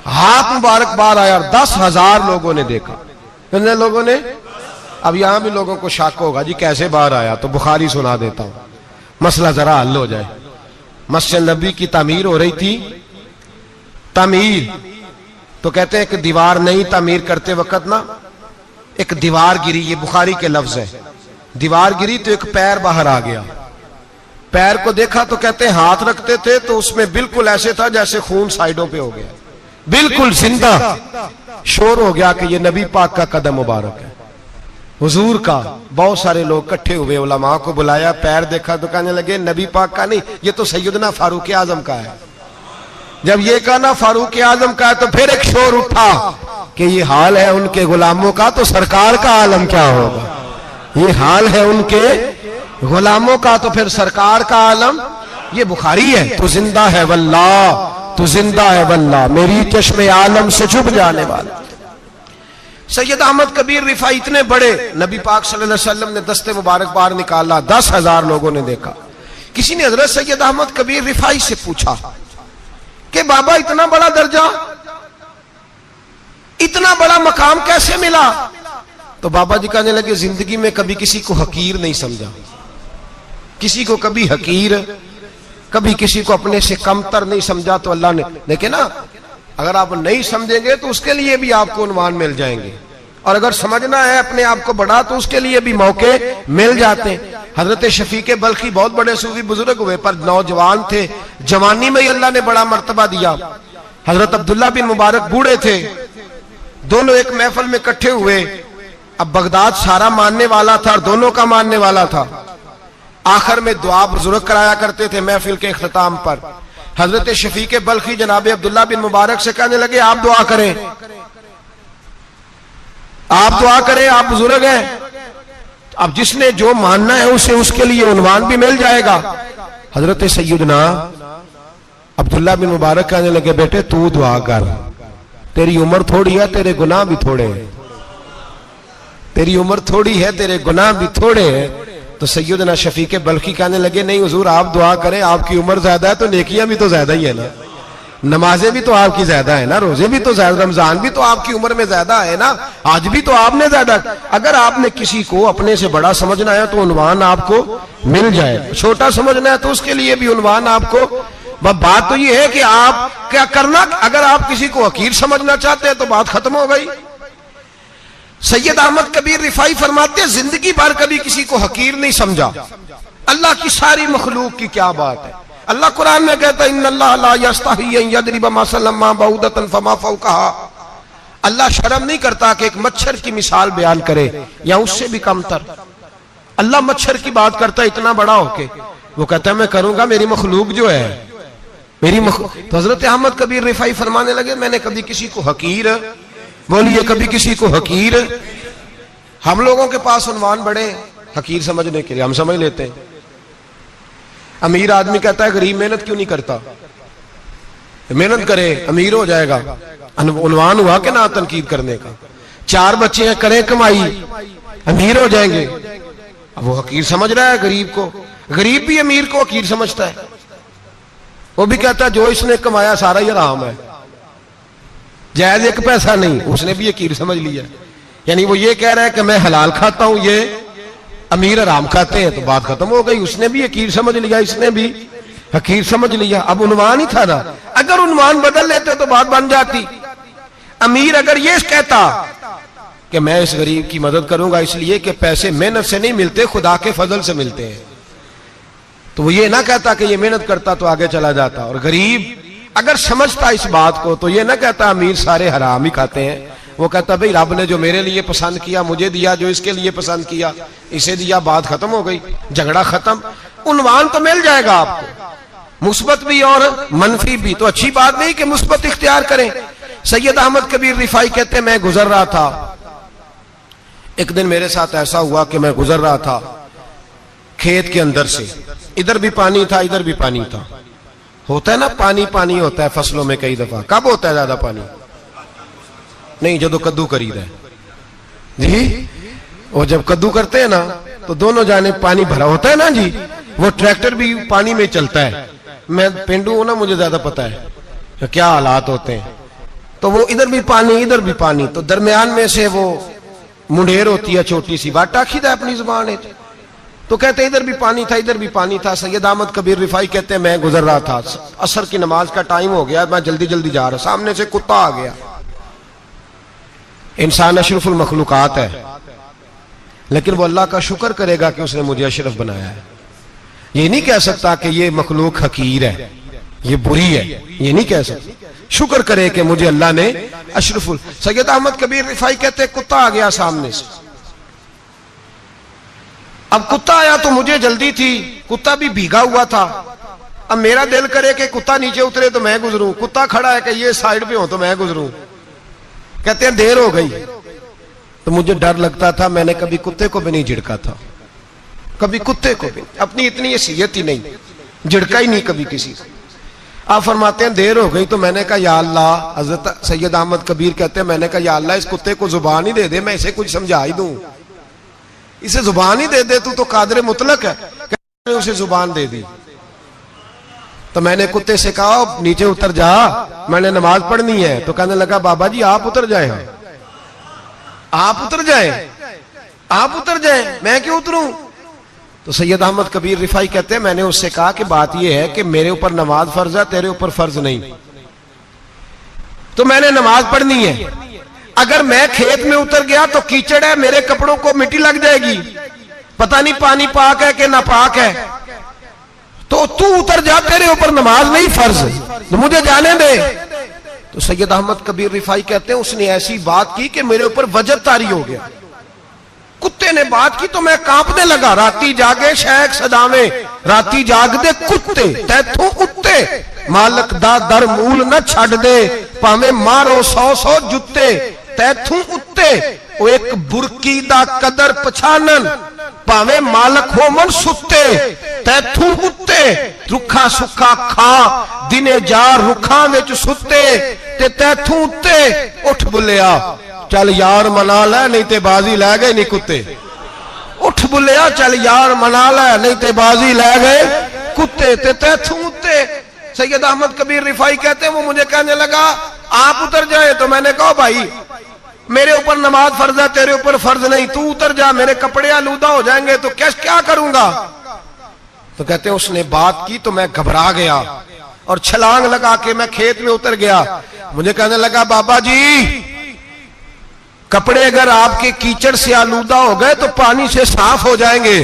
हाथ मुबारक बाहर आया और 10,000 लोगों ने देखा। कितने लोगों ने? अब यहां भी लोगों को शक होगा जी कैसे बाहर आया, तो बुखारी सुना देता हूं, मसला जरा हल हो जाए। मस्जिद नबी की तामीर हो रही थी, तामीर तो कहते हैं कि दीवार नहीं, तामीर करते वक्त ना एक दीवार गिरी, ये बुखारी के लफ्ज है, दीवार गिरी तो एक पैर बाहर आ गया। पैर को देखा तो कहते हैं हाथ रखते थे तो उसमें बिल्कुल ऐसे था जैसे खून साइडों पे हो गया, बिल्कुल जिंदा। शोर हो गया कि ये नबी पाक का कदम मुबारक है, हुजूर का। बहुत सारे लोग इकट्ठे हुए, उलमा को बुलाया, पैर देखा तो कहने लगे नबी पाक का नहीं, ये तो सैयदना फारूक आजम का है। जब ये कहा ना फारूक आजम का है तो फिर एक शोर उठा कि ये हाल है उनके गुलामों का तो सरकार का आलम क्या होगा। ये हाल है उनके गुलामों का तो फिर सरकार का आलम। ये बुखारी है, तो जिंदा है वल्लाह, तो जिंदा है वल्लाह, मेरी चश्मे आलम से छुप जाने वाला। सैयद अहमद कबीर रिफाई इतने बड़े, नबी पाक सल्लल्लाहु अलैहि वसल्लम ने दस्ते मुबारक बाहर निकाला, 10,000 लोगों ने देखा। किसी ने हजरत सैयद अहमद कबीर रिफाई से पूछा कि बाबा इतना बड़ा दर्जा, इतना बड़ा मकाम कैसे मिला? तो बाबा जी कहने लगे जिंदगी में कभी किसी को हकीर नहीं समझा, किसी को कभी हकीर, कभी किसी को अपने से कमतर नहीं समझा। तो अल्लाह ने देखे ना, अगर आप नहीं समझेंगे तो उसके लिए भी आपको उन्वान मिल जाएंगे, और अगर समझना है अपने आप को बड़ा तो उसके लिए भी मौके मिल जाते हैं। हजरत शफीक बल्खी बहुत बड़े सूफी बुजुर्ग हुए, पर नौजवान थे, जवानी में ही अल्लाह ने बड़ा मर्तबा दिया। हजरत अब्दुल्ला बिन मुबारक बूढ़े थे, दोनों एक महफिल में इकट्ठे हुए। अब बगदाद सारा मानने वाला था और दोनों का मानने वाला था। आखिर में दुआ बुजुर्ग कराया करते थे महफिल के इख्तिताम पर। हजरत शफीक बल्खी जनाब अब्दुल्ला बिन मुबारक से कहने लगे आप दुआ करें, आप दुआ करें, आप बुजुर्ग हैं। अब जिसने जो मानना है उसे उसके लिए उन्वान भी मिल जाएगा। हजरत सैयदना अब्दुल्ला बिन मुबारक कहने लगे बेटे तू दुआ कर, तेरी उम्र थोड़ी है, तेरे गुनाह भी थोड़े हैं, तेरी उम्र थोड़ी है, तेरे गुनाह भी थोड़े हैं। तो सैयदना शफीक बल्खी कहने लगे नहीं हुजूर आप दुआ करें, आपकी उम्र ज्यादा है तो नेकियां भी तो ज्यादा ही है ना, नमाजें भी तो आपकी ज्यादा है ना, रोजे भी तो ज्यादा, रमजान भी तो आपकी उम्र में ज्यादा है ना, आज भी तो आपने ज्यादा। अगर आपने किसी को अपने से बड़ा समझना है तो उन्वान आपको मिल जाए, छोटा समझना है तो उसके लिए भी उन्वान आपको। बात तो ये है कि आप क्या करना, अगर आप किसी को हकीर समझना चाहते हैं तो बात खत्म हो गई। सैयद अहमद कबीर रिफाई फरमाते जिंदगी भर कभी किसी को हकीर नहीं समझा। अल्लाह की सारी मखलूक की क्या बात है, अल्लाह कुरान में कहता है इन्नल्लाह ला यस्तही अन यदरिब मसलन मा बऊदतन फमा फौकहा। अल्लाह शर्म नहीं करता कि एक मच्छर की मिसाल बयान करे या उससे भी कमतर। अल्लाह मच्छर की बात करता है इतना बड़ा होके, वो कहता है मैं करूंगा, मेरी मखलूक जो है मेरी तो हजरत अहमद कबीर रिफाई फरमाने लगे मैंने कभी किसी को हकीर, बोलिए कभी किसी को हकीर। हम लोगों के पास उन्वान बड़े हकीर समझने के लिए, हम समझ लेते हैं। अमीर आदमी कहता है गरीब मेहनत क्यों नहीं करता, मेहनत करे अमीर हो जाएगा, उन्वान हुआ कि ना तनकीद करने का। 4 बच्चे हैं करें कमाई अमीर हो जाएंगे, अब वो हकीर समझ रहा है गरीब को। गरीब भी अमीर को हकीर समझता है, वो भी कहता है जो इसने कमाया सारा ही हराम है, जायज एक पैसा नहीं, उसने भी हकीर समझ लिया। यानी वो ये कह रहा है कि मैं हलाल खाता हूं, ये अमीर हराम खाते हैं, तो बात खत्म हो गई। उसने भी हकीर समझ लिया, इसने भी हकीर समझ लिया। अब उन्वान ही था ना, अगर उन्वान बदल लेते तो बात बन जाती। अमीर अगर ये कहता कि मैं इस गरीब की मदद करूंगा इसलिए कि पैसे मेहनत से नहीं मिलते, खुदा के फजल से मिलते हैं, तो वो ये ना कहता कि ये मेहनत करता तो आगे चला जाता। और गरीब अगर समझता इस बात को तो ये ना कहता अमीर सारे हराम ही खाते हैं, वो कहता भाई रब ने जो मेरे लिए पसंद किया मुझे दिया, जो इसके लिए पसंद किया इसे दिया, बात खत्म हो गई, झगड़ा खत्म। उन्वान तो मिल जाएगा आपको, मुस्बत भी और मनफी भी। तो अच्छी बात नहीं कि मुस्बत इख्तियार करें। सैयद अहमद कबीर रिफाई कहते मैं गुजर रहा था, एक दिन मेरे साथ ऐसा हुआ कि मैं गुजर रहा था खेत के अंदर से, इधर भी पानी था इधर भी पानी था। होता है ना पानी पानी होता है फसलों में कई दफा। कब होता है ज्यादा पानी? नहीं, जब कद्दू करीदा है जी, और जब कद्दू करते हैं ना तो दोनों जाने पानी भरा होता है ना जी, वो ट्रैक्टर भी पानी में चलता है। मैं पेंडू हूं ना, मुझे ज्यादा पता है क्या हालात होते हैं। तो वो इधर भी पानी इधर भी पानी, तो दरमियान में से वो मुंडेर होती है छोटी सी, वाटा खीदा अपनी जुबान है। तो कहते इधर भी पानी था इधर भी पानी था। सैयद अहमद कबीर रिफाई कहते हैं मैं गुजर रहा था, असर की नमाज का टाइम हो गया, मैं जल्दी जल्दी जा रहा, सामने से कुत्ता आ गया। इंसान अशरफुल मखलूकात है, लेकिन वो अल्लाह का शुक्र करेगा कि उसने मुझे अशरफ बनाया है। ये नहीं कह सकता कि ये मखलूक हकीर है, ये बुरी है, ये नहीं कह सकता। शुक्र करे कि मुझे अल्लाह ने अशरफुल। सैयद अहमद कबीर रिफाई कहते हैं कुत्ता आ गया सामने से। अब कुत्ता आया तो मुझे जल्दी थी, कुत्ता भी भीगा हुआ था। अब मेरा दिल करे कि कुत्ता नीचे उतरे तो मैं गुजरूं, कुत्ता खड़ा है कि ये साइड पे हो तो मैं गुजरूं। कहते हैं देर हो गई तो मुझे डर लगता था, मैंने कभी कुत्ते को भी नहीं झिड़का था, कभी कुत्ते को भी, अपनी इतनी हैसियत ही नहीं, झिड़का ही नहीं कभी किसी को। आप फरमाते हैं देर हो गई तो मैंने कहा या अल्लाह, हजरत सैयद अहमद कबीर कहते हैं मैंने कहा या अल्लाह इस कुत्ते को जुबान ही दे दे, मैं इसे कुछ समझा ही दूं, इसे जुबान ही दे दे, तू तो कादर मुतलक है। उसे जुबान दे दी तो मैंने कुत्ते से कहा नीचे उतर जा, मैंने नमाज पढ़नी है। तो कहने लगा बाबा जी आप उतर जाए, आप उतर जाए, आप उतर जाए, मैं क्यों उतरूं। तो सैयद अहमद कबीर रिफाई कहते हैं मैंने उससे कहा कि बात यह है कि मेरे ऊपर नमाज फर्ज है, तेरे ऊपर फर्ज नहीं, तो मैंने नमाज पढ़नी है। अगर मैं खेत में उतर गया तो कीचड़ है, मेरे कपड़ों को मिट्टी लग जाएगी, पता नहीं पानी पाक है कि नापाक है, तो तू उतर जा, तेरे ऊपर नमाज नहीं फर्ज, तो मुझे जाने दे। तो सैयद अहमद कबीर रिफाई कहते हैं उसने ऐसी बात की कि मेरे ऊपर वजब तारी हो गया। कुत्ते ने बात की तो मैं कांपने लगा। राती जागे शेख सदावे, राती जाग दे कुत्ते, तैथों उत्ते मालक दा दर मूल न छड़ दे, भावे मारो 100 जुत्ते, तैथों उत्ते वो एक बुरकी दा कदर पछानन, भावे मालक हो मन सुत्ते, तैथों उत्ते रुखा सुखा खा दिने जा रुखा विच सुत्ते, ते तैथों उत्ते उठ बुलिया चल यार मना लै नहीं ते बाजी लै गए नहीं कुत्ते, उठ बुलिया चल यार मना लै नहीं ते बाजी लै गए कुत्ते, ते तैथों उत्ते। सैयद अहमद कबीर रिफाई कहते हैं वो मुझे कहने लगा आप उतर जाए। तो मैंने कहा भाई मेरे ऊपर नमाज फर्ज है, तेरे ऊपर फर्ज नहीं, तू उतर जा, मेरे कपड़े आलूदा हो जाएंगे तो क्या करूंगा। तो कहते हैं उसने बात की तो मैं घबरा गया और छलांग लगा के मैं खेत में उतर गया। मुझे कहने लगा बाबा जी कपड़े अगर आपके कीचड़ से आलूदा हो गए तो पानी से साफ हो जाएंगे,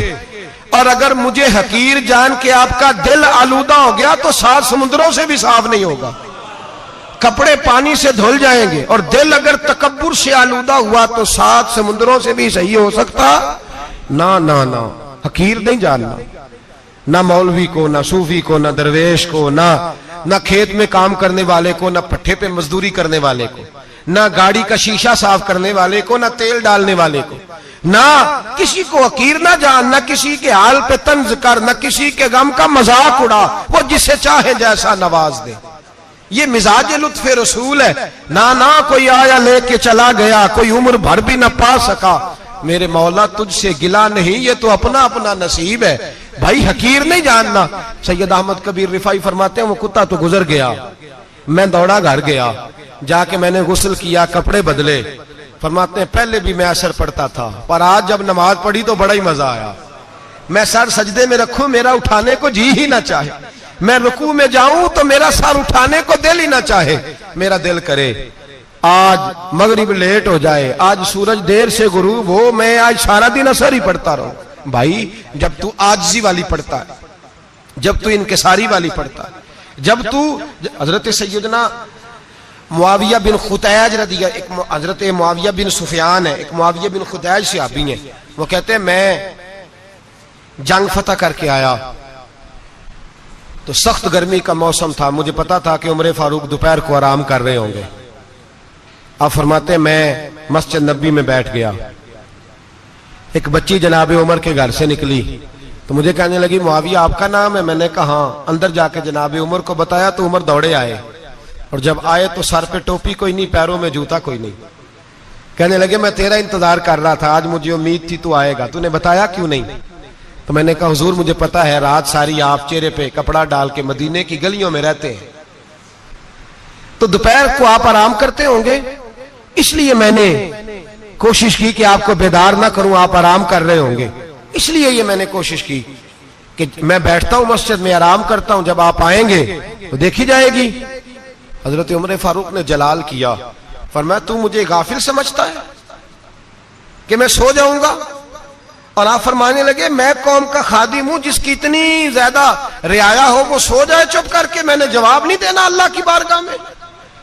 और अगर मुझे हकीर जान के आपका दिल आलूदा हो गया तो 7 समुद्रों से भी साफ नहीं होगा, कपड़े पानी से धुल जाएंगे, और दिल अगर तकब्बुर से आलूदा हुआ तो 7 समुद्रों से भी सही हो सकता ना ना ना। हकीर नहीं जानना, ना मौलवी को, ना सूफी को, ना दरवेश को, ना खेत में काम करने वाले को, ना पट्टे पे मजदूरी करने वाले को, ना गाड़ी का शीशा साफ करने वाले को, ना तेल डालने वाले को, ना किसी को हकीर ना जान, ना किसी के हाल पे तंज कर, ना किसी के गम का मजाक उड़ा, वो जिसे चाहे जैसा नवाज दे। ये मिजाज लुत्फ रसूल है। ना ना कोई आया लेके चला गया, कोई उम्र भर भी ना पा सका, मेरे मौला तुझसे गिला नहीं, ये तो अपना अपना नसीब है। भाई हकीर नहीं जानना। सैयद अहमद कबीर रिफाई फरमाते हैं वो कुत्ता तो गुजर गया, मैं दौड़ा घर गया, जाके मैंने गुस्ल किया, कपड़े बदले। फरमाते हैं पहले भी मैं असर पढ़ता था, पर आज जब नमाज पढ़ी तो बड़ा ही मजा आया। मैं सर सजदे में रखूं मेरा उठाने को जी ही ना चाहे, मैं रुकू में जाऊं तो मेरा सर उठाने को दिल ही ना चाहे। मेरा दिल करे आज मगरिब लेट हो जाए, आज सूरज देर से गुरूब हो, मैं आज सारा दिन असर ही पढ़ता रहूं। भाई जब तू आजिज़ी वाली पढ़ता है, जब तू इनकिसारी वाली पढ़ता है, जब तू हजरत सैयदना मुआविया बिन खुतैज रदिया, एक हजरत मुआविया बिन सुफियान है, एक मुआविया बिन खुतैज सहाबी है, वो कहते हैं मैं जंग फतह करके आया तो सख्त गर्मी का मौसम था, मुझे पता था कि उमर फारूक दोपहर को आराम कर रहे होंगे। आप फरमाते मैं मस्जिद नबी में बैठ गया, एक बच्ची जनाब उमर के घर से निकली तो मुझे कहने लगी मुआविया आपका नाम है। मैंने कहा हाँ। अंदर जाके जनाब उमर को बताया तो उमर दौड़े आए, और जब आए तो सर पे टोपी कोई नहीं, पैरों में जूता कोई नहीं। कहने लगे मैं तेरा इंतजार कर रहा था, आज मुझे उम्मीद थी तू आएगा, तूने बताया क्यों नहीं। तो मैंने कहा हुजूर मुझे पता है रात सारी आप चेहरे पे कपड़ा डाल के मदीने की गलियों में रहते हैं, तो दोपहर को आप आराम करते होंगे, इसलिए मैंने कोशिश की कि आपको बेदार ना करूं, आप आराम कर रहे होंगे, इसलिए ये मैंने कोशिश की कि मैं बैठता हूं मस्जिद में, आराम करता हूं, जब आप आएंगे तो देखी जाएगी। हजरत उमर फारूक ने जलाल किया, फरमाया तू मुझे गाफिल समझता है कि मैं सो जाऊंगा? और आप फरमाने लगे मैं कौम का खादिम हूं जिसकी इतनी ज्यादा रियाया हो वो सो जाए चुप करके, मैंने जवाब नहीं देना अल्लाह की बारगाह में?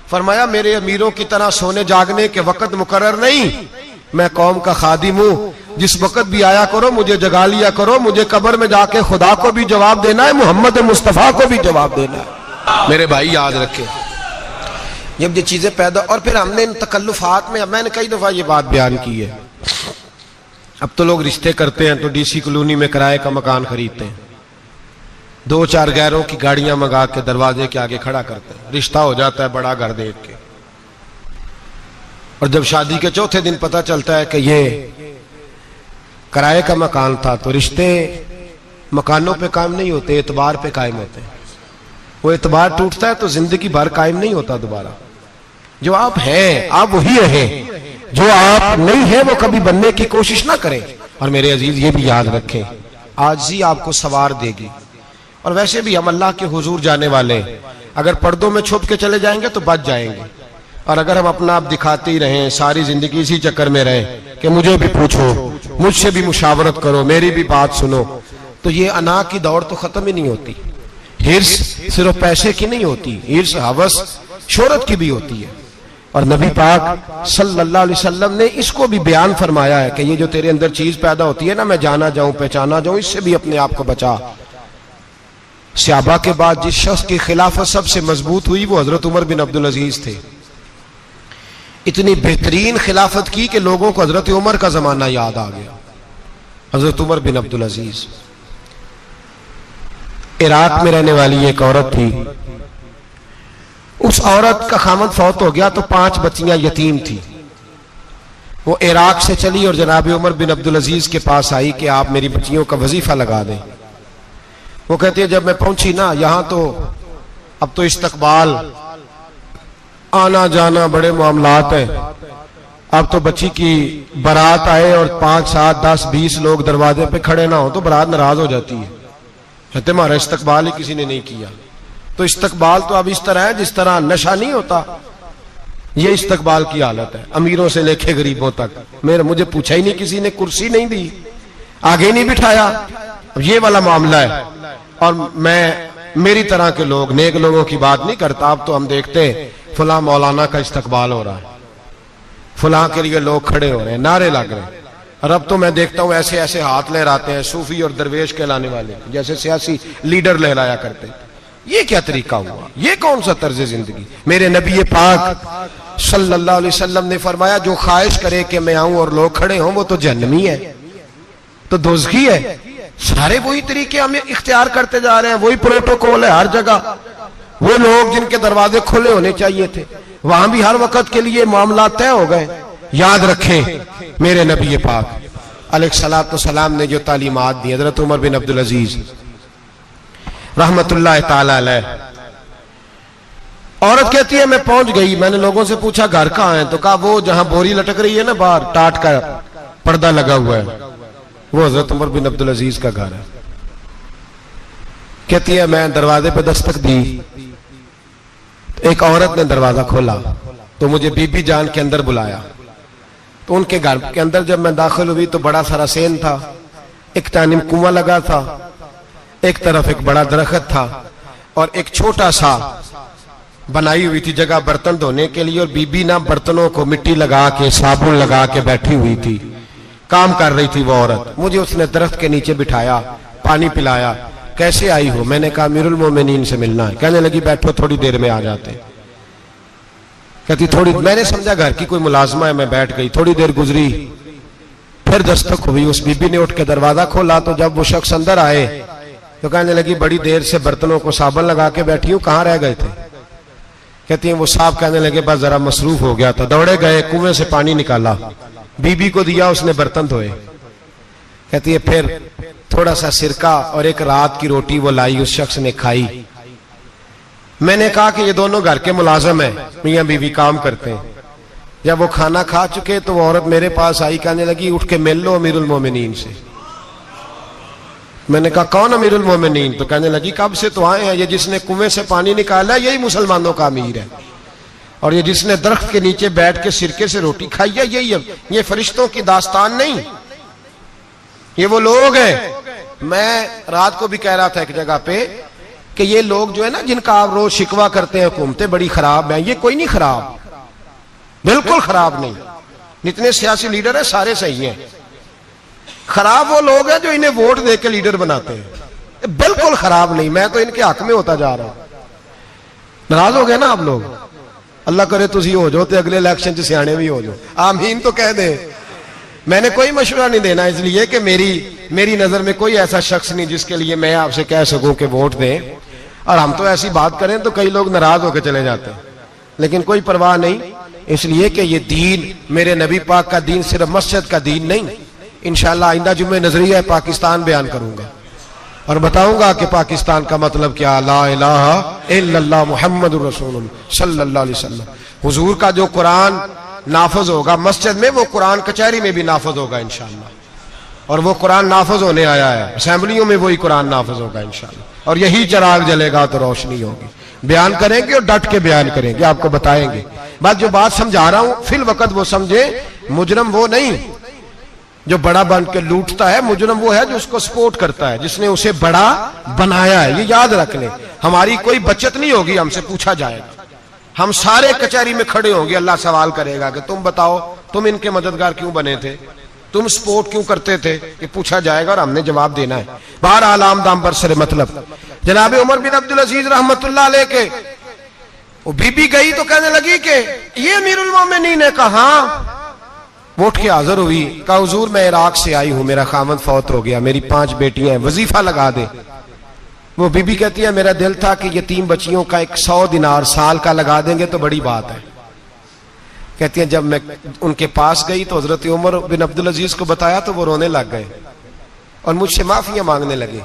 फरमाया मेरे अमीरों की तरह सोने जागने के वक्त मुकर्रर नहीं, मैं कौम का खादिम हूं, जिस वक्त भी आया करो मुझे जगा लिया करो, मुझे कब्र में जाके खुदा को भी जवाब देना है, मोहम्मद मुस्तफा को भी जवाब देना है। मेरे भाई याद रखे, जब ये चीजें पैदा, और फिर हमने इन तकल्लुफात में, मैंने कई दफा ये बात बयान की है, अब तो लोग रिश्ते करते हैं तो डीसी कॉलोनी में किराए का मकान खरीदते हैं, 2-4 गैरों की गाड़ियां मंगा के दरवाजे के आगे खड़ा करते हैं, रिश्ता हो जाता है बड़ा घर देख के, और जब शादी के चौथे दिन पता चलता है कि ये किराए का मकान था, तो रिश्ते मकानों पे कायम नहीं होते, एतबार पे कायम होते हैं। वो एतबार टूटता है तो जिंदगी भर कायम नहीं होता दोबारा। जो आप हैं आप वही रहें, जो आप नहीं है वो कभी बनने की कोशिश ना करें। और मेरे अजीज ये भी याद रखें, आजिज़ी आपको सवार देगी। और वैसे भी हम अल्लाह के हुजूर जाने वाले, अगर पर्दों में छुप के चले जाएंगे तो बच जाएंगे, और अगर हम अपना आप दिखाते ही रहें, सारी जिंदगी इसी चक्कर में रहें कि मुझे भी पूछो, मुझसे भी मुशावरत करो, मेरी भी बात सुनो, तो ये अना की दौड़ तो खत्म ही नहीं होती। हिर्स सिर्फ पैसे की नहीं होती, हिर्स हवस शोहरत की भी होती है। और नबी पाक सल्लल्लाहु अलैहि वसल्लम ने इसको भी बयान फरमाया है कि ये जो तेरे अंदर चीज पैदा होती है ना, मैं जाना जाऊं पहचाना जाऊं, इससे भी अपने आप को बचा। सहाबा के बाद जिस शख्स की खिलाफत सबसे मजबूत हुई वो हजरत उमर बिन अब्दुल अजीज थे। इतनी बेहतरीन खिलाफत की कि लोगों को हजरत उमर का जमाना याद आ गया। हजरत उमर बिन अब्दुल अजीज, इराक में रहने वाली एक औरत थी, उस औरत का खामद फौत हो गया तो 5 बच्चियां यतीम थी। वो इराक से चली और जनाब उमर बिन अब्दुल अजीज के पास आई कि आप मेरी बच्चियों का वजीफा लगा दें। वो कहती है जब मैं पहुंची ना, यहां तो अब तो इस्तकबाल, आना जाना बड़े मामलात है, अब तो बच्ची की बारात आए और 5, 7, 10, 20 लोग दरवाजे पे खड़े ना हो तो बारात नाराज हो जाती है, कहते हमारा इस्तकबाल ही किसी ने नहीं किया। तो इस्तकबाल तो अब इस तरह है जिस तरह नशा नहीं होता, ये इस्तकबाल की हालत है, अमीरों से लेके गरीबों तक। मुझे पूछा ही नहीं किसी ने, कुर्सी नहीं दी, आगे नहीं बिठाया, अब ये वाला मामला है। और मैं मेरी तरह के लोग, नेक लोगों की बात नहीं करता। अब तो हम देखते हैं फुला मौलाना का इस्तकबाल हो रहा है, फुला के लिए लोग खड़े हो रहे हैं, नारे लग रहे हैं। और अब तो मैं देखता हूं ऐसे ऐसे हाथ लहराते हैं सूफी और दरवेश कहलाने वाले, जैसे सियासी लीडर लहराया करते हैं। ये क्या तरीका हुआ? ये कौन सा तर्ज जिंदगी? मेरे नबी पाक सल्लल्लाहु अलैहि वसल्लम ने फरमाया जो ख्वाहिश करे कि मैं आऊं और लोग खड़े हों वो तो जहन्नमी है, तो दोज़खी है। सारे वही तरीके हम इख्तियार करते जा रहे हैं, वही प्रोटोकॉल है हर जगह। वो लोग जिनके दरवाजे खुले होने चाहिए थे वहां भी हर वक्त के लिए मामला तय हो गए। याद रखें मेरे नबी पाक अलैहिस्सलातु सलाम ने जो तालीमात दी, हजरत उमर बिन अब्दुल अजीज रहमतुल्लाह ताला अलैह। औरत कहती है मैं पहुंच गई, मैंने लोगों से पूछा घर कहां है, तो कहा वो जहां बोरी लटक रही है ना बाहर, टाट का पर्दा लगा हुआ है, वो हजरत उमर बिन अब्दुल अजीज का घर है। कहती है मैं दरवाजे पे दस्तक दी, एक औरत ने दरवाजा खोला तो मुझे बीबी जान के अंदर बुलाया। तो उनके घर के अंदर जब मैं दाखिल हुई तो बड़ा सारा सेन था, एक तानिम कुआं लगा था, एक तरफ एक बड़ा दरख्त था और एक छोटा सा बनाई हुई थी जगह बर्तन धोने के लिए। और बीबी ना बर्तनों को मिट्टी लगा के साबुन लगा के बैठी हुई थी, काम कर रही थी वो औरत। मुझे उसने दरख्त के नीचे बिठाया, पानी पिलाया। कैसे आई हो? मैंने कहा अमीरुल मोमिनीन से मिलना है। कहने लगी बैठो थोड़ी देर में आ जाते। कहती थोड़ी, मैंने समझा घर की कोई मुलाजमा है, मैं बैठ गई। थोड़ी देर गुजरी, फिर दस्तक हुई, उस बीबी ने उठ के दरवाजा खोला। तो जब वो शख्स अंदर आए तो कहने लगी बड़ी देर से बर्तनों को साबुन लगा के बैठी हूं, कहां रह गए थे? कहती है वो साहब कहने लगे बस जरा मसरूफ हो गया था, दौड़े गए, कुएं से पानी निकाला, बीबी को दिया, उसने बर्तन धोए। कहती है फिर थोड़ा सा सिरका और एक रात की रोटी वो लाई, उस शख्स ने खाई। मैंने कहा कि ये दोनों घर के मुलाजम हैं, मियां बीवी काम करते हैं। जब वो खाना खा चुके तो वो औरत मेरे पास आई, कहने लगी उठ के मिल लो अमीरुल मोमिनीन से। मैंने कहा कौन अमीरुल मोमिनीन? तो कहने लगी कब से तो आए हैं, ये जिसने कुएं से पानी निकाला यही मुसलमानों का अमीर है, और ये जिसने दरख्त के नीचे बैठ के सिरके से रोटी खाई है यही है। ये फरिश्तों की दास्तान नहीं, ये वो लोग हैं। मैं रात को भी कह रहा था एक जगह पे कि ये लोग जो है ना, जिनका आप रोज शिकवा करते हैं हुकूमतें बड़ी खराब हैं, ये कोई नहीं खराब, बिल्कुल खराब नहीं। जितने सियासी लीडर है सारे सही हैं। खराब वो लोग हैं जो इन्हें वोट दे के लीडर बनाते हैं, बिल्कुल खराब नहीं। मैं तो इनके हक में होता जा रहा हूं। नाराज हो गए ना आप लोग? अल्लाह करे तुसी हो जाओ तो अगले इलेक्शन च सियाने भी हो जाओ, आमीन तो कह दे। मैंने कोई मशवरा नहीं देना, इसलिए कि मेरी नजर में कोई ऐसा शख्स नहीं जिसके लिए मैं आपसे कह सकूं कि वोट दें। और हम तो ऐसी बात करें तो कई लोग नाराज होकर चले जाते हैं, लेकिन कोई परवाह नहीं, इसलिए कि ये दीन मेरे नबी पाक का दीन सिर्फ मस्जिद का दीन नहीं। इंशाअल्लाह आइंदा जुम्मे नजरिया पाकिस्तान बयान करूंगा और बताऊंगा कि पाकिस्तान का मतलब क्या, ला इलाहा इल्लल्लाह मुहम्मदुर रसूलुल्लाह सल्लल्लाहु अलैहि वसल्लम। हुजूर का जो कुरान नाफज होगा मस्जिद में, वो कुरान कचहरी में भी नाफज होगा इंशाअल्लाह। और वो कुरान नाफज होने आया है, असेंबलियों में वही कुरान नाफज होगा इंशाअल्लाह। और यही चिराग जलेगा तो रोशनी होगी। बयान करेंगे और डट के बयान करेंगे, आपको बताएंगे। बस जो बात समझा रहा हूं फिल वक्त वो समझे। मुजरम वो नहीं जो बड़ा बन के लूटता है, मुजरम वो है जो उसको सपोर्ट करता है, जिसने उसे बड़ा बनाया है। ये याद रख ले, हमारी कोई बचत नहीं होगी, हमसे पूछा जाएगा। हम सारे कचहरी में खड़े होंगे, अल्लाह सवाल करेगा कि तुम बताओ तुम इनके मददगार क्यों बने थे, तुम सपोर्ट क्यों करते थे, ये पूछा जाएगा और हमने जवाब देना है। बहरहाल आम दाम पर सरे मतलब जनाब उमर बिन अब्दुल अजीज रहमतुल्लाह अलैह के वो बीबी गई तो कहने लगी कि ये अमीरुल मोमिनीन ने कहा, उठ के हाजिर हुई, कहा हुजूर मैं इराक से आई हूं, मेरा खामद फौत हो गया, मेरी 5 बेटियां हैं, वजीफा लगा दे। वो बीबी कहती है मेरा दिल था कि यतीम बच्चियों का 100 दिनार साल का लगा देंगे तो बड़ी बात है। कहती है जब मैं उनके पास गई तो हजरत उमर बिन अब्दुल अजीज को बताया तो वो रोने लग गए और मुझसे माफियां मांगने लगे।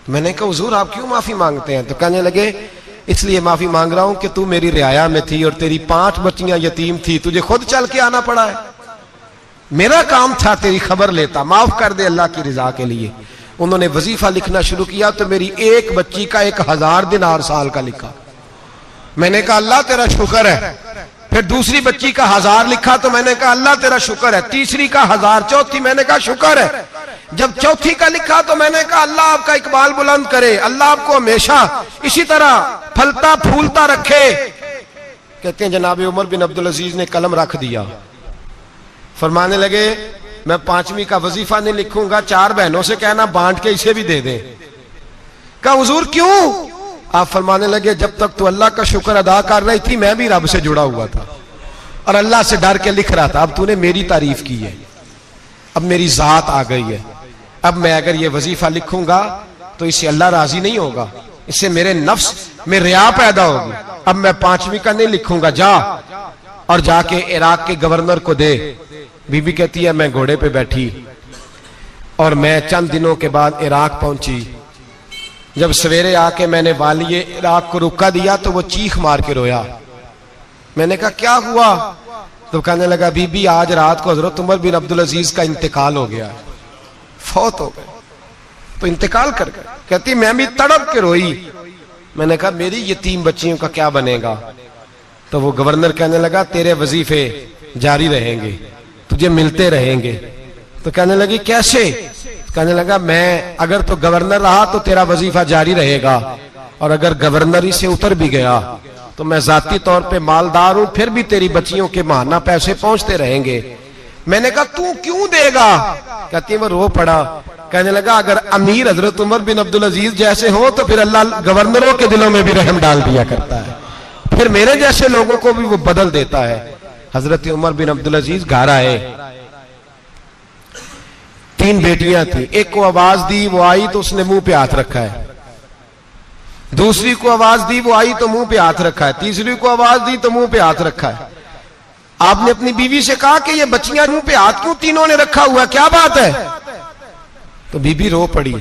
मैंने कहा हुजूर आप क्यों माफी मांगते हैं? तो कहने लगे इसलिए माफी मांग रहा हूं कि तू मेरी रियाया में थी और तेरी 5 बच्चियां यतीम थी, तुझे खुद चल के आना पड़ा है। मेरा काम था तेरी खबर लेता, माफ कर दे अल्लाह की रिजा के लिए। उन्होंने वजीफा लिखना शुरू किया तो मेरी एक बच्ची का 1000 दिनार साल का लिखा। मैंने कहा अल्लाह तेरा शुक्र है। फिर दूसरी बच्ची का 1000 लिखा तो मैंने कहा अल्लाह तेरा शुक्र है। तीसरी का 1000, चौथी मैंने कहा शुक्र है। जब चौथी का लिखा तो मैंने कहा अल्लाह आपका इकबाल बुलंद करे, अल्लाह आपको हमेशा इसी तरह फलता फूलता रखे। कहते हैं जनाब उमर बिन अब्दुल अजीज ने कलम रख दिया, फरमाने लगे मैं 5वीं का वजीफा नहीं लिखूंगा, 4 बहनों से कहना बांट के इसे भी दे दे। कहा हुजूर क्यों? आप फरमाने लगे जब तक तू अल्लाह का शुक्र अदा कर रही थी मैं भी रब से जुड़ा हुआ था और अल्लाह से डर के लिख रहा था। अब तूने मेरी तारीफ की है, अब मेरी जात आ गई है, अब मैं अगर ये वजीफा लिखूंगा तो इससे अल्लाह राजी नहीं होगा, इससे मेरे नफ्स में रिया पैदा होगी। अब मैं 5वीं का नहीं लिखूंगा, जा और जाके इराक के गवर्नर को दे। बीबी कहती है मैं घोड़े पे बैठी और मैं चंद दिनों के बाद इराक पहुंची। जब सवेरे आके मैंने वालिए इराक को रुका दिया तो वो चीख मार के रोया। मैंने कहा क्या हुआ? तो कहने लगा बीबी आज रात को हजरत उमर बिन अब्दुल अजीज का इंतकाल हो गया, फौत हो गए, तो इंतकाल कर गए। कहती मैं भी तड़प के रोई। मैंने कहा मेरी यतीम बच्चियों का क्या बनेगा? तो वो गवर्नर कहने लगा तेरे वजीफे जारी रहेंगे, तुझे मिलते रहेंगे। तो कहने लगी कैसे? कहने लगा मैं अगर तो गवर्नर रहा तो तेरा वजीफा जारी रहेगा और अगर गवर्नरी से उतर भी गया तो मैं जाती तौर पे मालदार हूं, फिर भी तेरी बच्चियों के माहाना पैसे पहुंचते रहेंगे। मैंने कहा तू क्यों देगा? कहती वो रो पड़ा। कहने लगा अगर अमीर हजरत उमर बिन अब्दुल अजीज जैसे हो तो फिर अल्लाह गवर्नरों के दिलों में भी रहम डाल दिया करता है, फिर मेरे जैसे लोगों को भी वो बदल देता है। हजरत उमर बिन अब्दुल अजीज घर आए, 3 बेटियां थी। एक को आवाज दी, वो आई तो उसने मुंह पे हाथ रखा है। दूसरी को आवाज दी, वो आई तो मुंह पे हाथ रखा है। तीसरी को आवाज दी तो मुंह पे हाथ रखा है। आपने अपनी बीवी से कहा कि ये बच्चियां मुंह पे हाथ क्यों तीनों ने रखा हुआ, क्या बात है? तो बीबी रो पड़ी,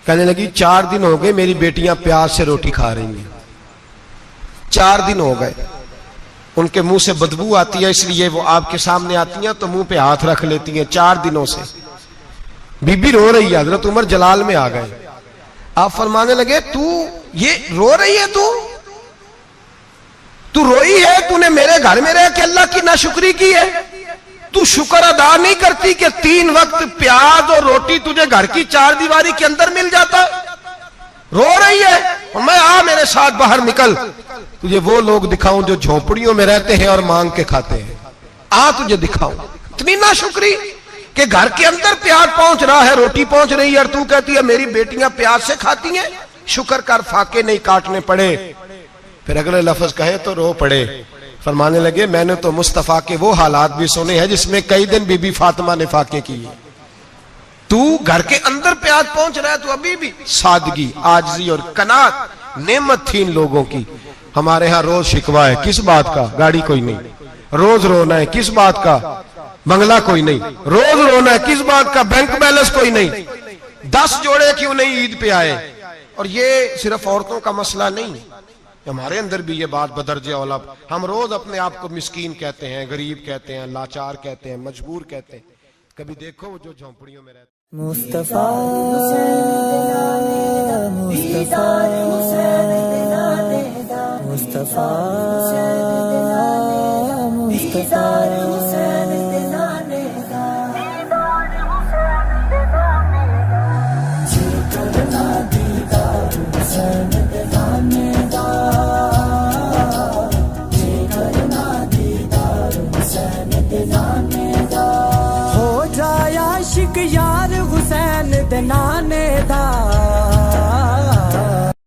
कहने लगी 4 दिन हो गए मेरी बेटियां प्याज से रोटी खा रही हैं, 4 दिन हो गए। उनके मुंह से बदबू आती है, इसलिए वो आपके सामने आती हैं तो मुंह पे हाथ रख लेती हैं। 4 दिनों से बीबी रो रही है, हजरत उमर जलाल में आ गए। आप फरमाने लगे, तू ये रो रही है, तू रोई है, तूने मेरे घर में रह के अल्लाह की नाशुक्री की है, तू शुक्र अदा नहीं करती कि 3 वक्त प्याज और रोटी तुझे घर की 4 दीवारी के अंदर मिल जाता। रो रही है, और मैं आ मेरे साथ बाहर निकल, तुझे वो लोग दिखाऊं जो झोपड़ियों में रहते हैं और मांग के खाते हैं। आ तुझे दिखाऊं। इतनी नाशुक्री कि घर के अंदर प्याज पहुंच रहा है, रोटी पहुंच रही है, और तू कहती है मेरी बेटियां प्याज से खाती हैं, शुक्र कर फाके नहीं काटने पड़े। फिर अगले लफ्ज कहे तो रो पड़े। फरमाने लगे, मैंने तो मुस्तफा के वो हालात भी सुने हैं जिसमें कई दिन बीबी फातिमा ने फाके किए। तू घर के अंदर प्याज पहुंच रहा है, तो अभी भी सादगी, आजजी और कनात नेमत थी इन लोगों की। हमारे यहां रोज शिकवा है, किस बात का? गाड़ी कोई नहीं। रोज रोना है, किस बात का? बंगला कोई नहीं। रोज रोना है, किस बात का? बैंक बैलेंस कोई नहीं। 10 जोड़े क्यों नहीं ईद पे आए? और ये सिर्फ औरतों का मसला नहीं, हमारे अंदर भी ये बात बदरजे औला। हम रोज अपने आप को मिस्कीन कहते हैं, गरीब कहते हैं, लाचार कहते हैं, मजबूर कहते हैं। कभी देखो जो झोंपड़ियों में रहते। मुस्तफा मुस्तफा मुस्तफा मुस्तफा